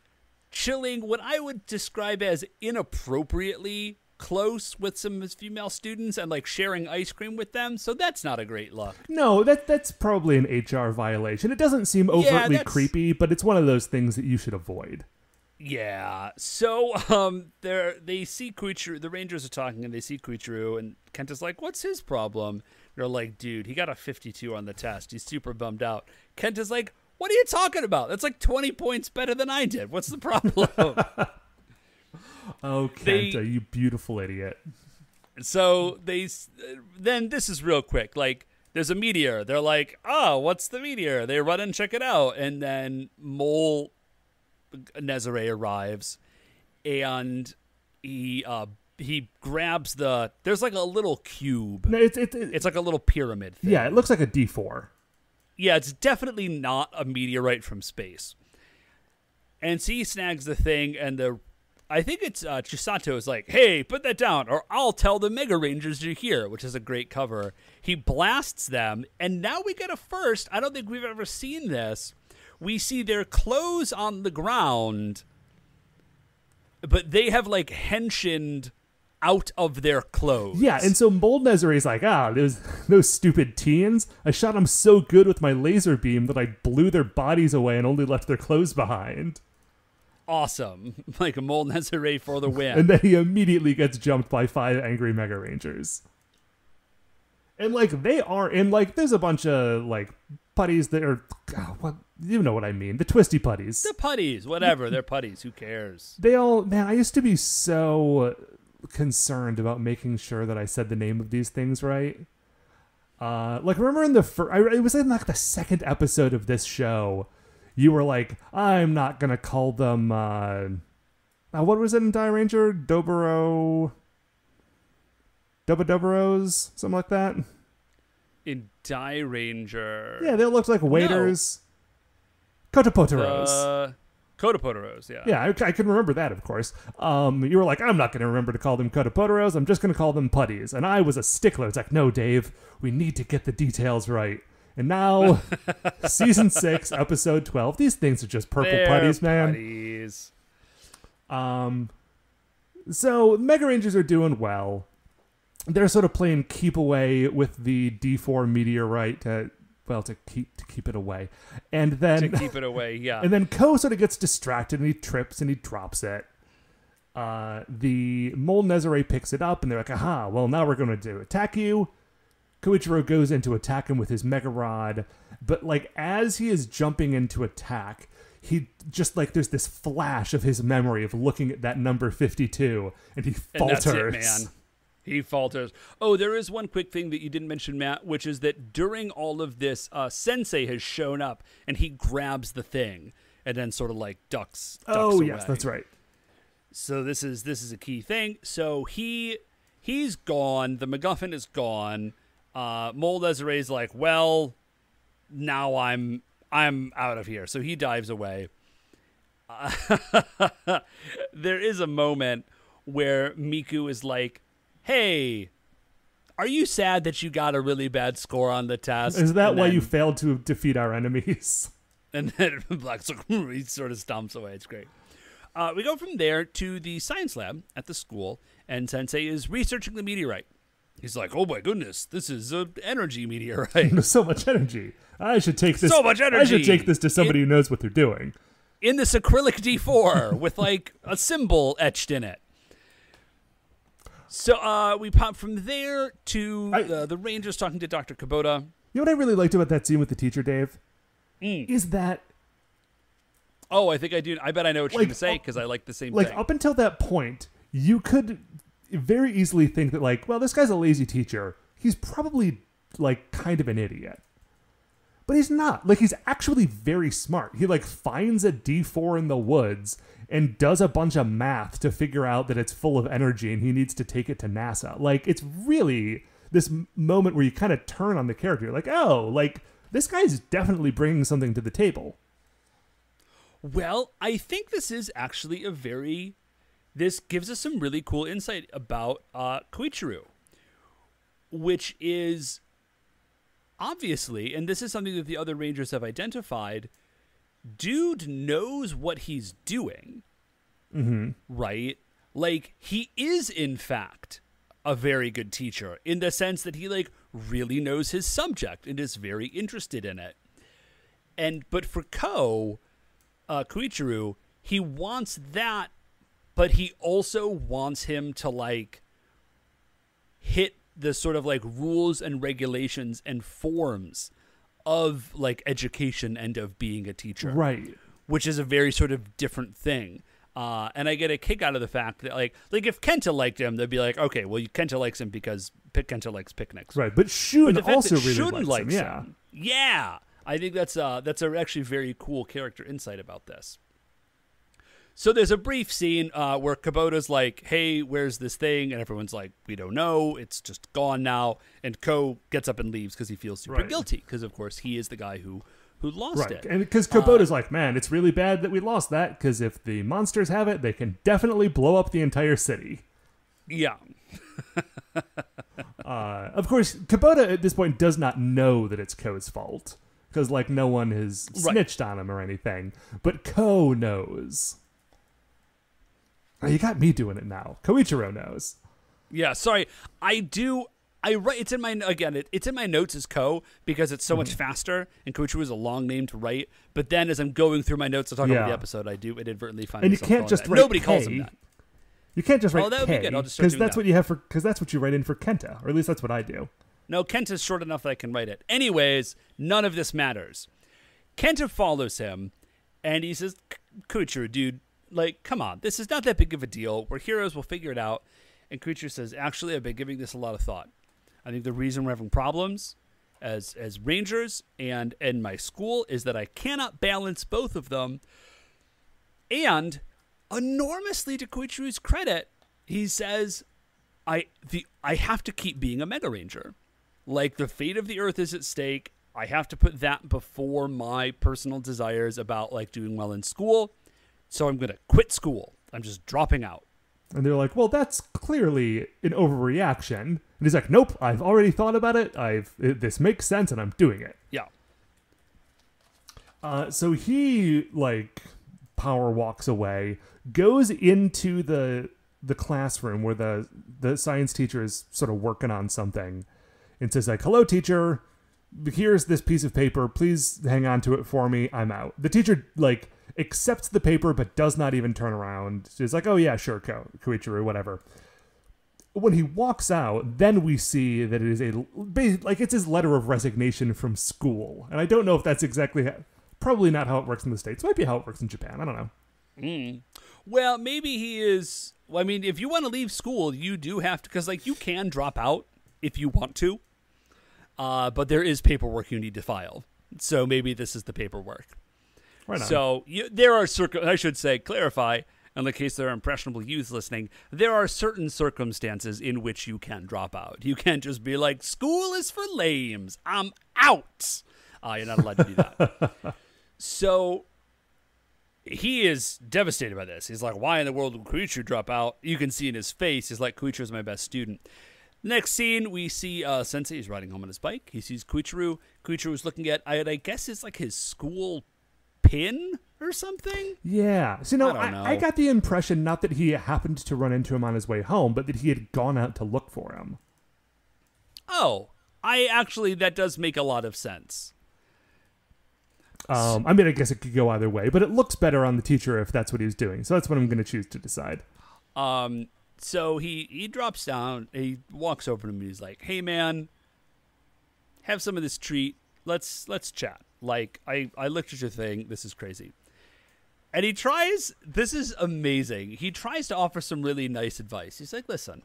chilling what I would describe as inappropriately close with some of his female students and like sharing ice cream with them, so that's not a great look. No, that's probably an HR violation. It doesn't seem overtly creepy, but it's one of those things that you should avoid. Yeah. So they see Koichiro, the Rangers are talking, and they see Koichiro, and Kenta's like, what's his problem? They're like, dude, he got a 52 on the test. He's super bummed out. Kenta's like, what are you talking about? That's like 20 points better than I did. What's the problem? Oh, Kenta, you beautiful idiot. So then this is real quick. Like, there's a meteor. They're like, oh, what's the meteor? They run and check it out. And then Mole Nezare arrives, and he grabs there's like a little cube. No, it's like a little pyramid thing. Yeah, it looks like a D4. Yeah, it's definitely not a meteorite from space. And so he snags the thing, and I think it's Chisato is like, hey, put that down, or I'll tell the Megarangers you're here, which is a great cover. He blasts them, and now we get a first. I don't think we've ever seen this. We see their clothes on the ground, but they have, like, henshined out of their clothes. Yeah, and so Mold Nezare is like, those stupid teens. I shot them so good with my laser beam that I blew their bodies away and only left their clothes behind. Awesome. Like a Mole Nezare for the win. And then he immediately gets jumped by 5 angry Mega Rangers. And, like, they are, and, like, there's a bunch of, like, putties that are, what, you know what I mean, the twisty putties. The putties, whatever, they're putties, who cares? They all, man, I used to be so concerned about making sure that I said the name of these things right. Like, remember in it was in, like, the second episode of this show, you were like, I'm not going to call them, what was it in Die Ranger? Doboros? Something like that? In Die Ranger. Yeah, they looked like waiters. No. Kotopotaros. Kotopotaros, yeah. Yeah, I can remember that, of course. You were like, I'm not going to remember to call them Kotopotaros. I'm just going to call them putties. And I was a stickler. It's like, no, Dave, we need to get the details right. And now, season 6, episode 12. These things are just purple putties, man. Putties. So Mega Rangers are doing well. They're sort of playing keep away with the D4 meteorite to keep it away. And then To keep it away, yeah. And then Ko sort of gets distracted and he trips and he drops it. The Mole Nezare picks it up and they're like, aha, well, now we're going to attack you. Koichiro goes in to attack him with his Mega Rod, but like as he is jumping into attack, he just like there's this flash of his memory of looking at that number 52 and he falters. And that's it, man. He falters. Oh, there is one quick thing that you didn't mention, Matt, which is that during all of this, Sensei has shown up and he grabs the thing and then sort of like ducks Oh, away. yes, that's right. So this is a key thing. So he's gone. The MacGuffin is gone. Mole Desiree's like, well, now I'm out of here. So he dives away. There is a moment where Miku is like, hey, are you sad that you got a really bad score on the test? Is that why you failed to defeat our enemies? And then Black's like, he sort of stomps away. It's great. We go from there to the science lab at the school, and Sensei is researching the meteorite. He's like, oh my goodness, this is an energy meteorite. So much energy. I should take this. So much energy. I should take this to somebody who knows what they're doing. In this acrylic D4 with like a symbol etched in it. So we pop from there to the Rangers talking to Dr. Kubota. You know what I really liked about that scene with the teacher, Dave? Is that... Oh, I think I do. I bet I know what you're going to say because I like the same thing. Up until that point, you could very easily think that, like, well, this guy's a lazy teacher. He's probably, like, kind of an idiot. But he's not. Like, he's actually very smart. He, like, finds a D4 in the woods and does a bunch of math to figure out that it's full of energy and he needs to take it to NASA. Like, it's really this moment where you kind of turn on the character. You're like, oh, like, this guy's definitely bringing something to the table. Well, I think this is actually this gives us some really cool insight about Koichiro, which is obviously, and this is something that the other Rangers have identified, dude knows what he's doing, right? Like, he is, in fact, a very good teacher in the sense that he, like, really knows his subject and is very interested in it. But for Koichiro, he wants that, but he also wants him to, like, hit the sort of, like, rules and regulations and forms of, like, education and of being a teacher. Right. Which is a very sort of different thing. And I get a kick out of the fact that, like if Kenta liked him, they'd be like, okay, well, Kenta likes him because Kenta likes picnics. Right, but Shun also really Shun likes him. him. Yeah. I think that's a actually very cool character insight about this. So there's a brief scene where Kubota's like, hey, where's this thing? And everyone's like, we don't know. It's just gone now. And Ko gets up and leaves because he feels super guilty because, of course, he is the guy who lost it. And because Kubota's like, man, it's really bad that we lost that because if the monsters have it, they can definitely blow up the entire city. Yeah. Of course, Kubota at this point does not know that it's Ko's fault because, like, no one has snitched on him or anything. But Ko knows. Oh, you got me doing it now. Koichiro knows. Yeah, sorry. I write it's in my it's in my notes as Ko because it's so much faster and Koichiro is a long name to write. But then as I'm going through my notes to talk about the episode, I do inadvertently find and you myself can't just that. write Nobody K. calls him that. You can't just write that would K be good. I'll just start doing that's that. what you have because that's what you write in for Kenta, or at least that's what I do. No, Kenta's short enough that I can write it. Anyways, none of this matters. Kenta follows him, and he says, Koichiro, dude, like, come on. This is not that big of a deal. We're heroes. We'll figure it out. And Koichiro says, actually, I've been giving this a lot of thought. I think the reason we're having problems as Rangers and in my school is that I cannot balance both of them. And enormously to Koichiro's credit, he says, I have to keep being a Mega Ranger. Like, the fate of the Earth is at stake. I have to put that before my personal desires about, like, doing well in school. So I'm going to quit school. I'm just dropping out. And they're like, well, that's clearly an overreaction. And he's like, nope, I've already thought about it. This makes sense, and I'm doing it. Yeah. So he, like, power walks away, goes into the classroom where the science teacher is sort of working on something, and says, like, hello, teacher. Here's this piece of paper. Please hang on to it for me. I'm out. The teacher, like, accepts the paper but does not even turn around. She's like, oh, yeah, sure, Koichiro, whatever. When he walks out, then we see that it is it's his letter of resignation from school. And I don't know if that's exactly... Probably not how it works in the States. Might be how it works in Japan. I don't know. Well, maybe he is... Well, I mean, if you want to leave school, you do have to... Because, like, you can drop out if you want to. But there is paperwork you need to file. So maybe this is the paperwork. Right on. So there are... I should say, clarify, in the case there are impressionable youth listening, there are certain circumstances in which you can drop out. You can't just be like, school is for lames. I'm out. You're not allowed to do that. So he is devastated by this. He's like, why in the world would Koichiro drop out? You can see in his face, he's like, Koichiro's my best student. Next scene, we see Sensei. He's riding home on his bike. He sees Koichiro. Koichiro is looking at, I guess it's like his school pin or something? Yeah. So, no, I don't know. I got the impression not that he happened to run into him on his way home, but that he had gone out to look for him. Oh, that does make a lot of sense. I mean, I guess it could go either way, but it looks better on the teacher if that's what he's doing. So that's what I'm going to choose to decide. So he drops down, he walks over to him, and he's like, hey, man, have some of this treat. Let's chat. Like, I looked at your thing. This is crazy. And he tries, this is amazing. He tries to offer some really nice advice. He's like, listen,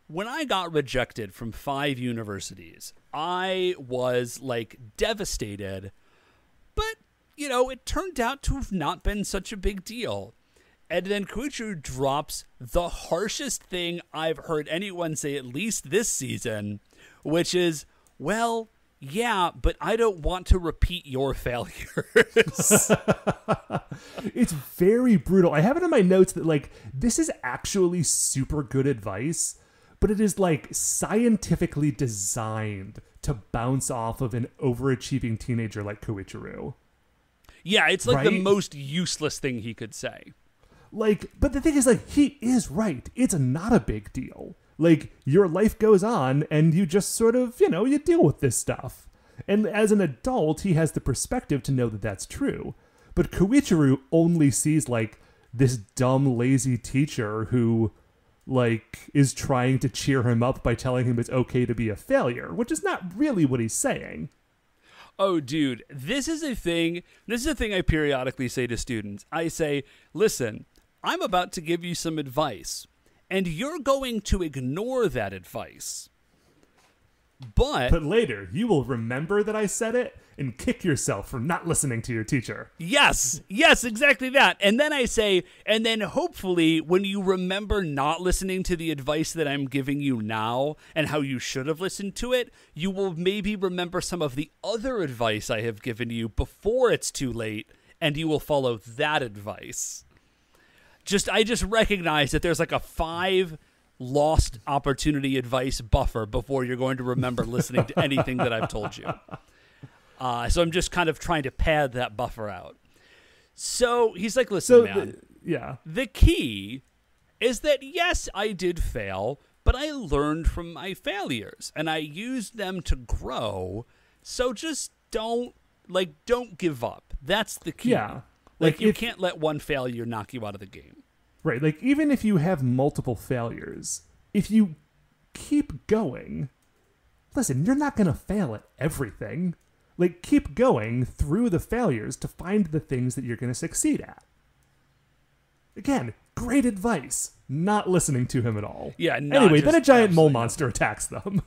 when I got rejected from 5 universities, I was, like, devastated. But, you know, it turned out to have not been such a big deal. And then Koichiro drops the harshest thing I've heard anyone say, at least this season, which is, well, yeah, but I don't want to repeat your failures. It's very brutal. I have it in my notes that, like, this is actually super good advice, but it is, like, scientifically designed to bounce off of an overachieving teenager like Koichiro. Yeah, it's like right? the most useless thing he could say. Like, but the thing is, like, he is right. It's not a big deal. Like, your life goes on, and you just sort of, you know, you deal with this stuff. And as an adult, he has the perspective to know that that's true. But Koichiro only sees, like, this dumb, lazy teacher who, like, is trying to cheer him up by telling him it's okay to be a failure, which is not really what he's saying. Oh, dude, this is a thing I periodically say to students. I say, listen, I'm about to give you some advice, and you're going to ignore that advice. But later, you will remember that I said it and kick yourself for not listening to your teacher. Yes, exactly that. And then I say, and then hopefully when you remember not listening to the advice that I'm giving you now and how you should have listened to it, you will maybe remember some of the other advice I have given you before it's too late, and you will follow that advice. I just recognize that there's like a 5 lost opportunity advice buffer before you're going to remember listening to anything that I've told you. So I'm just kind of trying to pad that buffer out. So he's like, listen, man, the key is that, yes, I did fail, but I learned from my failures and I used them to grow. So just don't give up. That's the key. Yeah. Like you can't let one failure knock you out of the game. Right. Like, even if you have multiple failures, if you keep going, listen, you're not going to fail at everything. Like, keep going through the failures to find the things that you're going to succeed at. Again, great advice. Not listening to him at all. Yeah. Anyway, then a giant mole monster attacks them.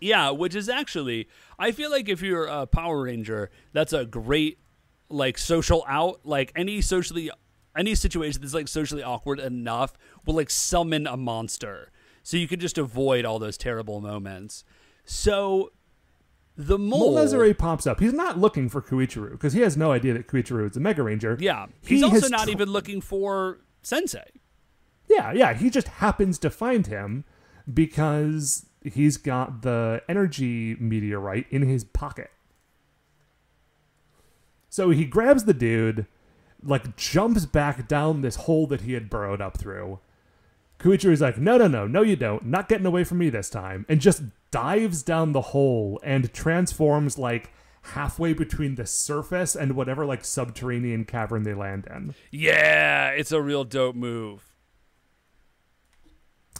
Yeah, which is actually, I feel like if you're a Power Ranger, that's a great, like, social out. Like, any situation that's, like, socially awkward enough will, like, summon a monster. So you can just avoid all those terrible moments. So the mole Lazare pops up. He's not looking for Koichiro because he has no idea that Koichiro is a Megaranger. Yeah. He's also not even looking for Sensei. Yeah, he just happens to find him because he's got the energy meteorite in his pocket. So he grabs the dude, like jumps back down this hole that he had burrowed up through. Koichiru's like, no you don't, not getting away from me this time, and just dives down the hole and transforms like halfway between the surface and whatever like subterranean cavern they land in. Yeah, it's a real dope move.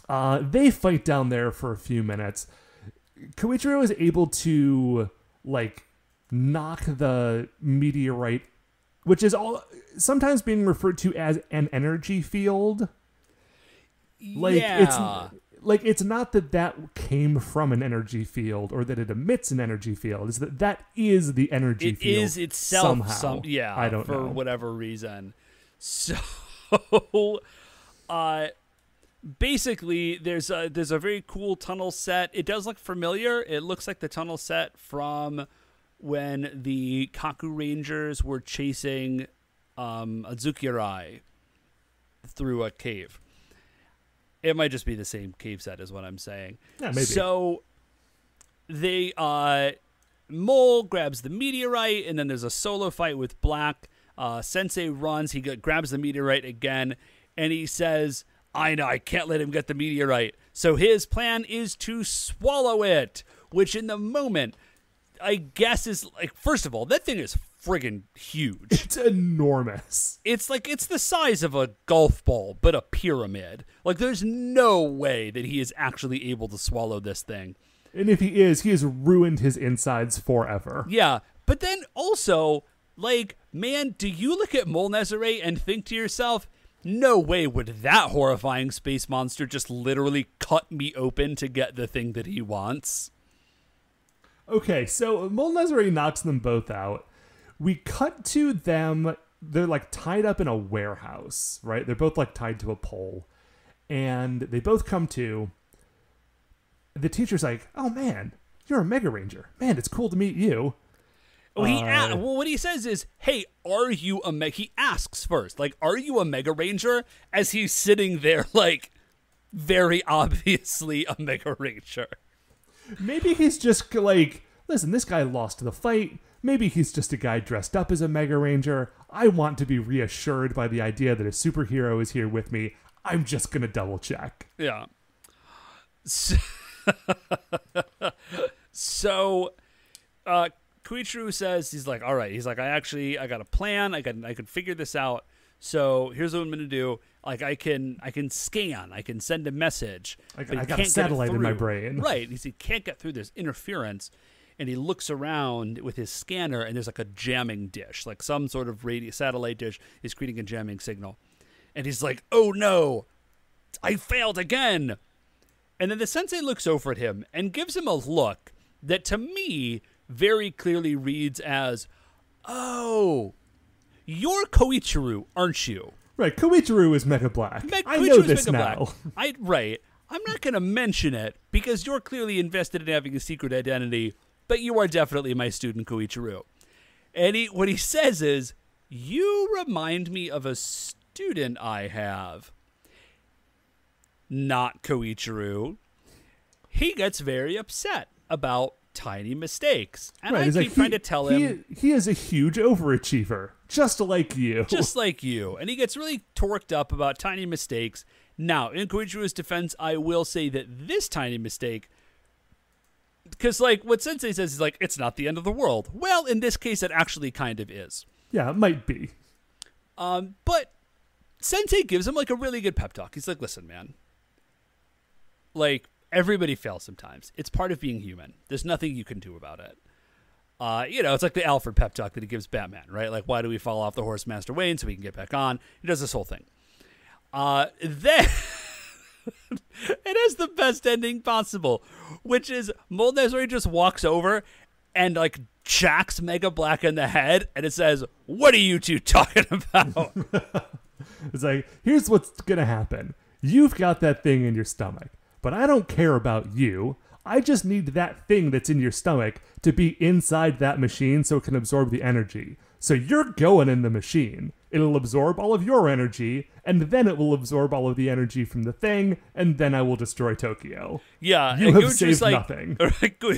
They fight down there for a few minutes. Koichiro is able to like knock the meteorite, which is all sometimes being referred to as an energy field. Like it's not that came from an energy field or that it emits an energy field. It's that is the energy field. It is itself somehow. I don't know. For whatever reason. So basically there's a very cool tunnel set. It does look familiar. It looks like the tunnel set from when the Kaku Rangers were chasing Azukirai through a cave. It might just be the same cave set is what I'm saying. Yeah, maybe. So they Mole grabs the meteorite, and then there's a solo fight with Black. Sensei runs, he grabs the meteorite again, and he says, I can't let him get the meteorite. So his plan is to swallow it, which in the moment, I guess is like, first of all, that thing is friggin' huge. It's enormous. It's like, it's the size of a golf ball, but a pyramid. Like, there's no way that he is actually able to swallow this thing. And if he has ruined his insides forever. Yeah, but then also, like, man, do you look at Mole Nezare and think to yourself, no way would that horrifying space monster just literally cut me open to get the thing that he wants? Okay, so Mole Nezare knocks them both out. We cut to them, they're like tied up in a warehouse, right? They're both like tied to a pole. And they both come to. The teacher's like, oh man, you're a Megaranger. Man, it's cool to meet you. Well, what he says is, hey, are you a he asks first, like, are you a Megaranger? As he's sitting there, like, very obviously a Megaranger. Maybe he's just like, listen, this guy lost the fight. Maybe he's just a guy dressed up as a Megaranger. I want to be reassured by the idea that a superhero is here with me. I'm just going to double check. Yeah. So Koichiro says, he's like, all right. He's like, I got a plan. I can figure this out. So here's what I'm going to do. Like, I can scan. I can send a message. I got a satellite in my brain. Right. He can't get through. There's interference. And he looks around with his scanner, and there's like a jamming dish. Like some sort of satellite dish is creating a jamming signal. And he's like, oh no, I failed again. And then the sensei looks over at him and gives him a look that to me very clearly reads as, oh, you're Koichiro, aren't you? Right, Koichiro is Mega Black. I know this now. Right. I'm not going to mention it because you're clearly invested in having a secret identity, but you are definitely my student, Koichiro. And what he says is, you remind me of a student I have. Not Koichiro. He gets very upset about tiny mistakes. And I keep trying to tell him... He is a huge overachiever, just like you. Just like you. And he gets really torqued up about tiny mistakes. Now, in Koichiro's defense, I will say that this tiny mistake... Because, like, what Sensei says is, like, it's not the end of the world. Well, in this case, it actually kind of is. Yeah, it might be. But Sensei gives him, like, a really good pep talk. He's like, listen, man. Like, everybody fails sometimes. It's part of being human. There's nothing you can do about it. It's like the Alfred pep talk that he gives Batman, right? Like, why do we fall off the horse, Master Wayne, so we can get back on? He does this whole thing. Then... it has the best ending possible, which is Mole Nezare just walks over and like jacks Mega Black in the head, and it says, "What are you two talking about?" It's like, here's what's gonna happen. You've got that thing in your stomach, but I don't care about you. I just need that thing that's in your stomach to be inside that machine so it can absorb the energy. So you're going in the machine. It'll absorb all of your energy, and then it will absorb all of the energy from the thing, and then I will destroy Tokyo. Yeah. You have saved nothing.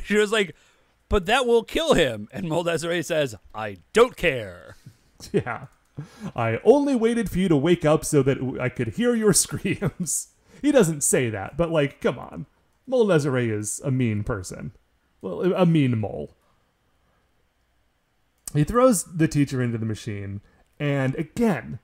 She was like, but that will kill him. And Moldezere says, I don't care. Yeah. I only waited for you to wake up so that I could hear your screams. He doesn't say that, but like, come on. Moldezere is a mean person. Well, a mean mole. He throws the teacher into the machine, and again,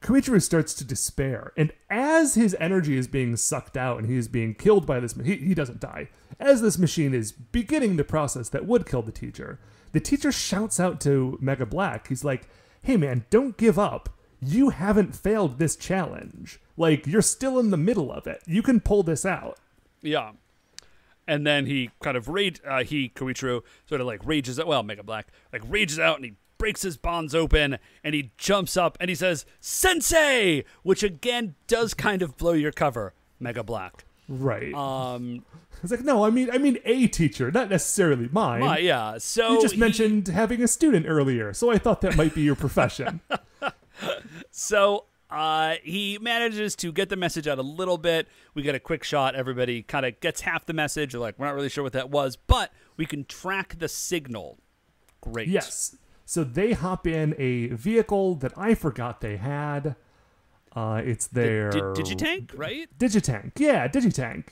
Koichiro starts to despair. And as his energy is being sucked out and he is being killed by this, he doesn't die. As this machine is beginning the process that would kill the teacher shouts out to Mega Black. He's like, hey man, don't give up. You haven't failed this challenge. Like, you're still in the middle of it. You can pull this out. Yeah. And then he kind of Koichiro sort of like rages out. Well, Mega Black like rages out and he breaks his bonds open and he jumps up and he says, Sensei! Which again does kind of blow your cover, Mega Black. Right. It's like, no, I mean a teacher, not necessarily mine. Yeah. So you just mentioned having a student earlier, so I thought that might be your profession. So he manages to get the message out a little bit. We get a quick shot. Everybody kind of gets half the message. They're like, we're not really sure what that was, but we can track the signal. Great. Yes. So they hop in a vehicle that I forgot they had. It's their... Digitank, right? Digitank. Yeah, Digitank.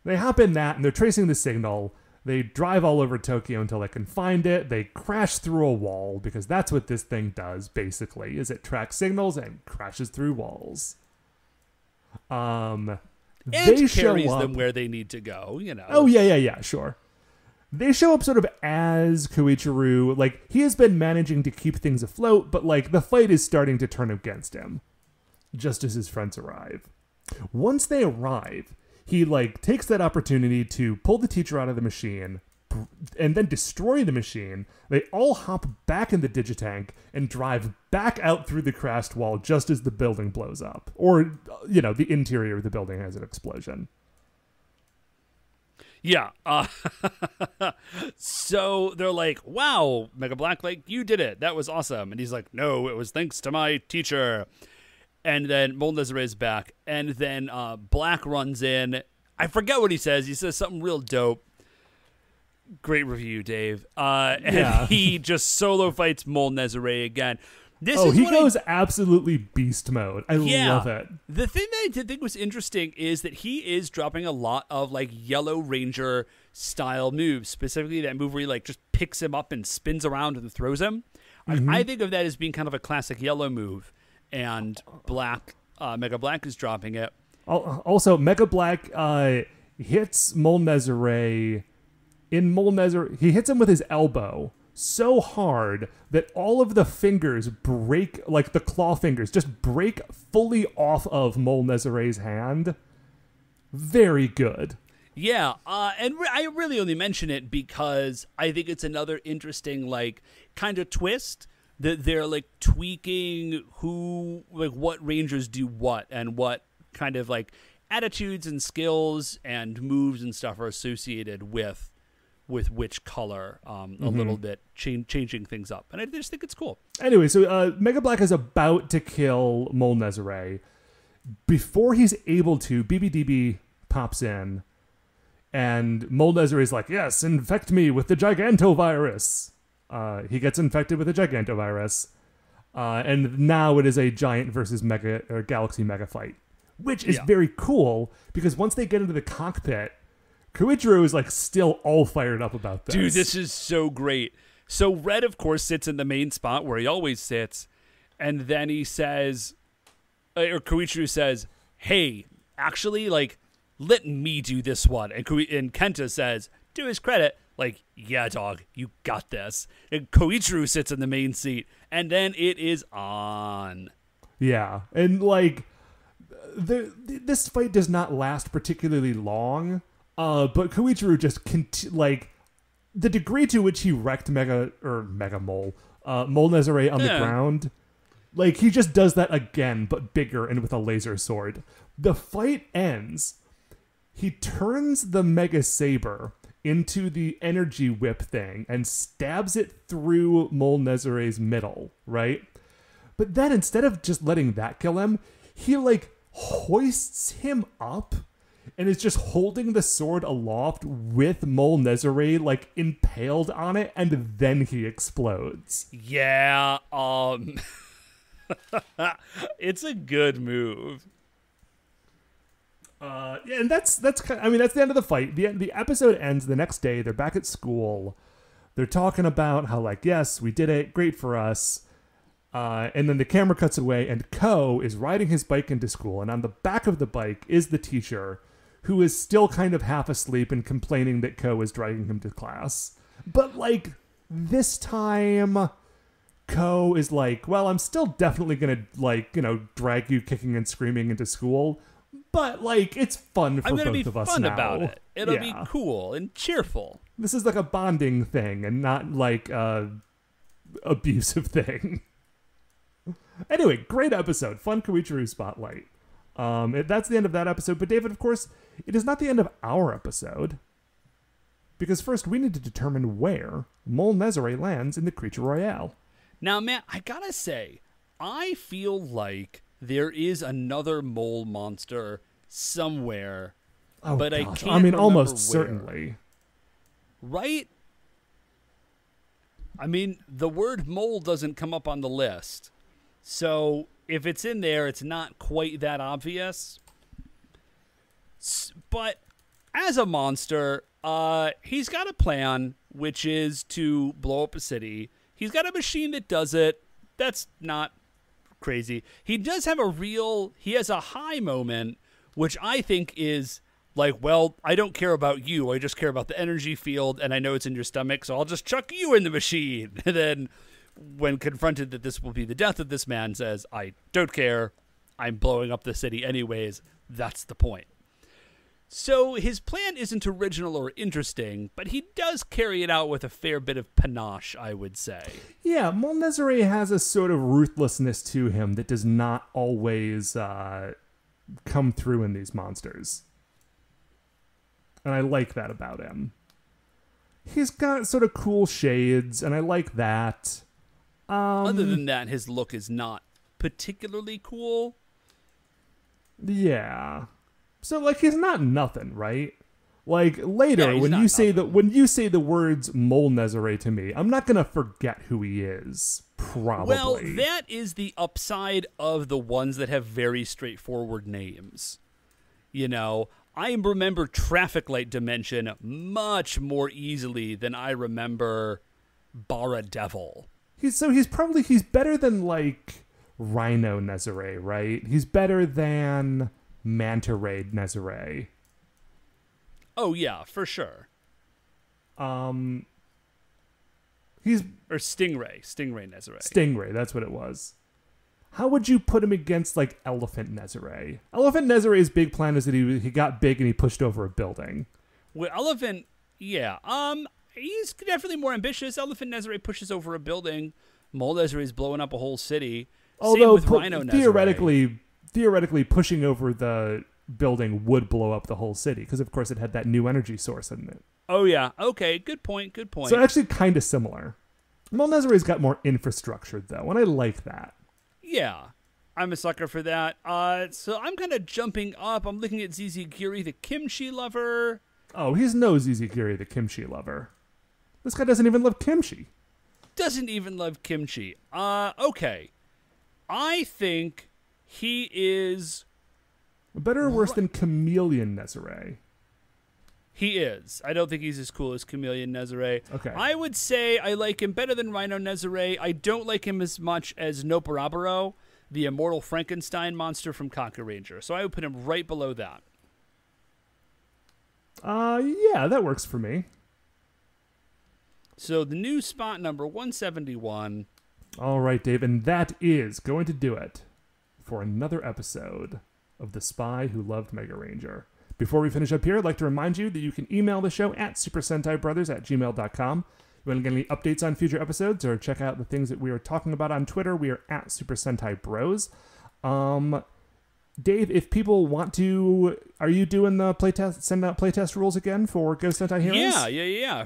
They hop in that, and they're tracing the signal. They drive all over Tokyo until they can find it. They crash through a wall, because that's what this thing does, basically, is it tracks signals and crashes through walls. And they carries them where they need to go, you know. Oh, yeah, sure. They show up sort of as Koichiro. Like, he has been managing to keep things afloat, but, like, the fight is starting to turn against him, just as his friends arrive. Once they arrive, he, like, takes that opportunity to pull the teacher out of the machine and then destroy the machine. They all hop back in the Digitank and drive back out through the crashed wall just as the building blows up. Or, you know, the interior of the building has an explosion. Yeah. So they're like, wow, Mega Black, like, you did it. That was awesome. And he's like, no, it was thanks to my teacher. And then Moldezere is back. And then Black runs in. I forget what he says. He says something real dope. Great review, Dave. And he just solo fights Moldezere again. He goes absolutely beast mode. I love it. The thing that I did think was interesting is that he is dropping a lot of like Yellow Ranger style moves, specifically that move where he like just picks him up and spins around and throws him. Mm-hmm. I think of that as being kind of a classic Yellow move, and Mega Black is dropping it. Also, Mega Black hits Moldezere. He hits him with his elbow so hard that all of the fingers break, like the claw fingers, just break fully off of Moldezere's hand. Very good. Yeah, and I really only mention it because I think it's another interesting, like, kind of twist that they're, like, tweaking what Rangers do what, and what kind of, like, attitudes and skills and moves and stuff are associated with which color, a little bit, changing things up. And I just think it's cool. Anyway, so Mega Black is about to kill Moldezere. Before he's able to, BBDB pops in, and Moldezere is like, yes, infect me with the Gigantovirus. He gets infected with the Gigantovirus. And now it is a giant versus Galaxy Mega fight, which is very cool, because once they get into the cockpit, Koichiro is like still all fired up about this. Dude, this is so great. So Red, of course, sits in the main spot where he always sits, and then he says, or Koichiro says, hey, actually, like, let me do this one. And Kenta says, to his credit, like, yeah, dog, you got this. And Koichiro sits in the main seat, and then it is on. Yeah, and like, this fight does not last particularly long. But Koichiro just the degree to which he wrecked Moldezere on the ground, like, he just does that again, but bigger and with a laser sword. The fight ends. He turns the Mega Saber into the energy whip thing and stabs it through Moldezere's middle, right? But then instead of just letting that kill him, he like hoists him up and is just holding the sword aloft with Mol Nezare like impaled on it, and then he explodes. Yeah, it's a good move. Yeah, and that's kind of, I mean, that's the end of the fight. The episode ends the next day. They're back at school. They're talking about how, like, yes, we did it, great for us. And then the camera cuts away, and Ko is riding his bike into school, and on the back of the bike is the teacher, who is still kind of half asleep and complaining that Ko is dragging him to class. But, like, this time, Ko is like, well, I'm still definitely gonna, like, you know, drag you kicking and screaming into school, but, like, it's fun for both of us now. I'm gonna be fun about it. It'll be Yeah. cool and cheerful. This is like a bonding thing and not like a abusive thing. Anyway, great episode. Fun Koichiro spotlight. That's the end of that episode. But David, of course, it is not the end of our episode. Because first we need to determine where Mol Nezare lands in the Creature Royale. Now, Matt, I gotta say, I feel like there is another mole monster somewhere, Oh, but gosh. I can't I mean, remember almost where. certainly. Right? I mean, the word mole doesn't come up on the list. So if it's in there, it's not quite that obvious. But as a monster, he's got a plan, which is to blow up a city. He's got a machine that does it. That's not crazy. He does have he has a high moment, which I think is like, well, I don't care about you. I just care about the energy field, and I know it's in your stomach, so I'll just chuck you in the machine. And then when confronted that this will be the death of this man, says, I don't care. I'm blowing up the city anyways. That's the point. So his plan isn't original or interesting, but he does carry it out with a fair bit of panache, I would say. Yeah, Mol Nezare has a sort of ruthlessness to him that does not always come through in these monsters. And I like that about him. He's got sort of cool shades, and I like that. Other than that, his look is not particularly cool. Yeah. So, like, he's not nothing, right? Like, later, Yeah, when you say the words Mol Nezare to me, I'm not going to forget who he is, probably. Well, that is the upside of the ones that have very straightforward names. You know, I remember Traffic Light Dimension much more easily than I remember Bara Devil. He's better than, like, Rhino Nezare, right? He's better than Manta Ray Nezare. Oh yeah, for sure. He's Stingray Nezare. Stingray, that's what it was. How would you put him against, like, Elephant Nezare? Elephant Nezare's big plan is that he got big and he pushed over a building. Well, Elephant, yeah. He's definitely more ambitious. Elephant Nezare pushes over a building. Mol Nezare is blowing up a whole city. Although Same with Rhino Nezare. theoretically, pushing over the building would blow up the whole city because, of course, it had that new energy source in it. Oh yeah. Okay. Good point. So actually, kind of similar. Mol Nezare's got more infrastructure though, and I like that. Yeah, I'm a sucker for that. So I'm kind of jumping up. I'm looking at ZZ Giri, the kimchi lover. Oh, he's no ZZ Giri, the kimchi lover. This guy doesn't even love kimchi. Doesn't even love kimchi. Okay. I think he is... Better or worse than Chameleon Nezare? He is. I don't think he's as cool as Chameleon Nezare. Okay. I would say I like him better than Rhino Nezare. I don't like him as much as Noparabaro, the immortal Frankenstein monster from Ranger. So I would put him right below that. Yeah, that works for me. So the new spot number 171. All right, Dave, and that is going to do it for another episode of The Spy Who Loved Megaranger. Before we finish up here, I'd like to remind you that you can email the show at supersentaibrothers@gmail.com. If you want to get any updates on future episodes or check out the things that we are talking about on Twitter, we are at Super Sentai Bros. Dave, if people want to, are you doing the playtest, send out playtest rules again for Ghost Sentai Heroes? Yeah. I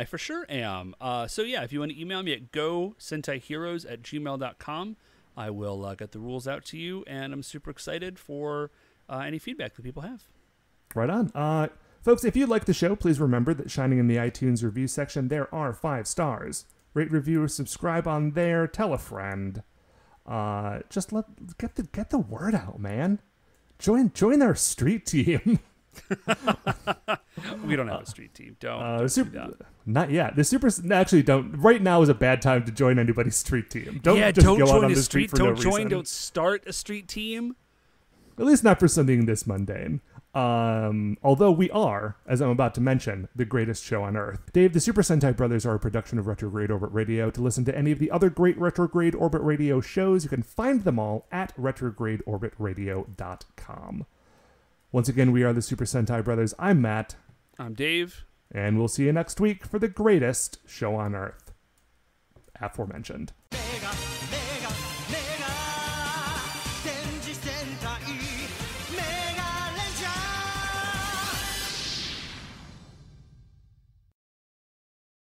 for sure am. So yeah, if you want to email me at gosentaiheroes@gmail.com, I will get the rules out to you, and I'm super excited for any feedback that people have. Right on. Folks, if you like the show, please remember that shining in the iTunes review section, there are 5 stars. Rate, review, subscribe on there, tell a friend. Just get the word out, man. Join our street team. We don't have a street team. Don't do that. Not yet. The super actually don't. Right now is a bad time to join anybody's street team. Don't don't go join out on a the street. for no Don't join. reason. Don't start a street team. At least not for something this mundane. Although we are, as I'm about to mention, the greatest show on Earth. Dave, the Super Sentai Brothers are a production of Retrograde Orbit Radio. To listen to any of the other great Retrograde Orbit Radio shows, you can find them all at retrogradeorbitradio.com. Once again, we are the Super Sentai Brothers. I'm Matt. I'm Dave. And we'll see you next week for the greatest show on Earth. Aforementioned. Mega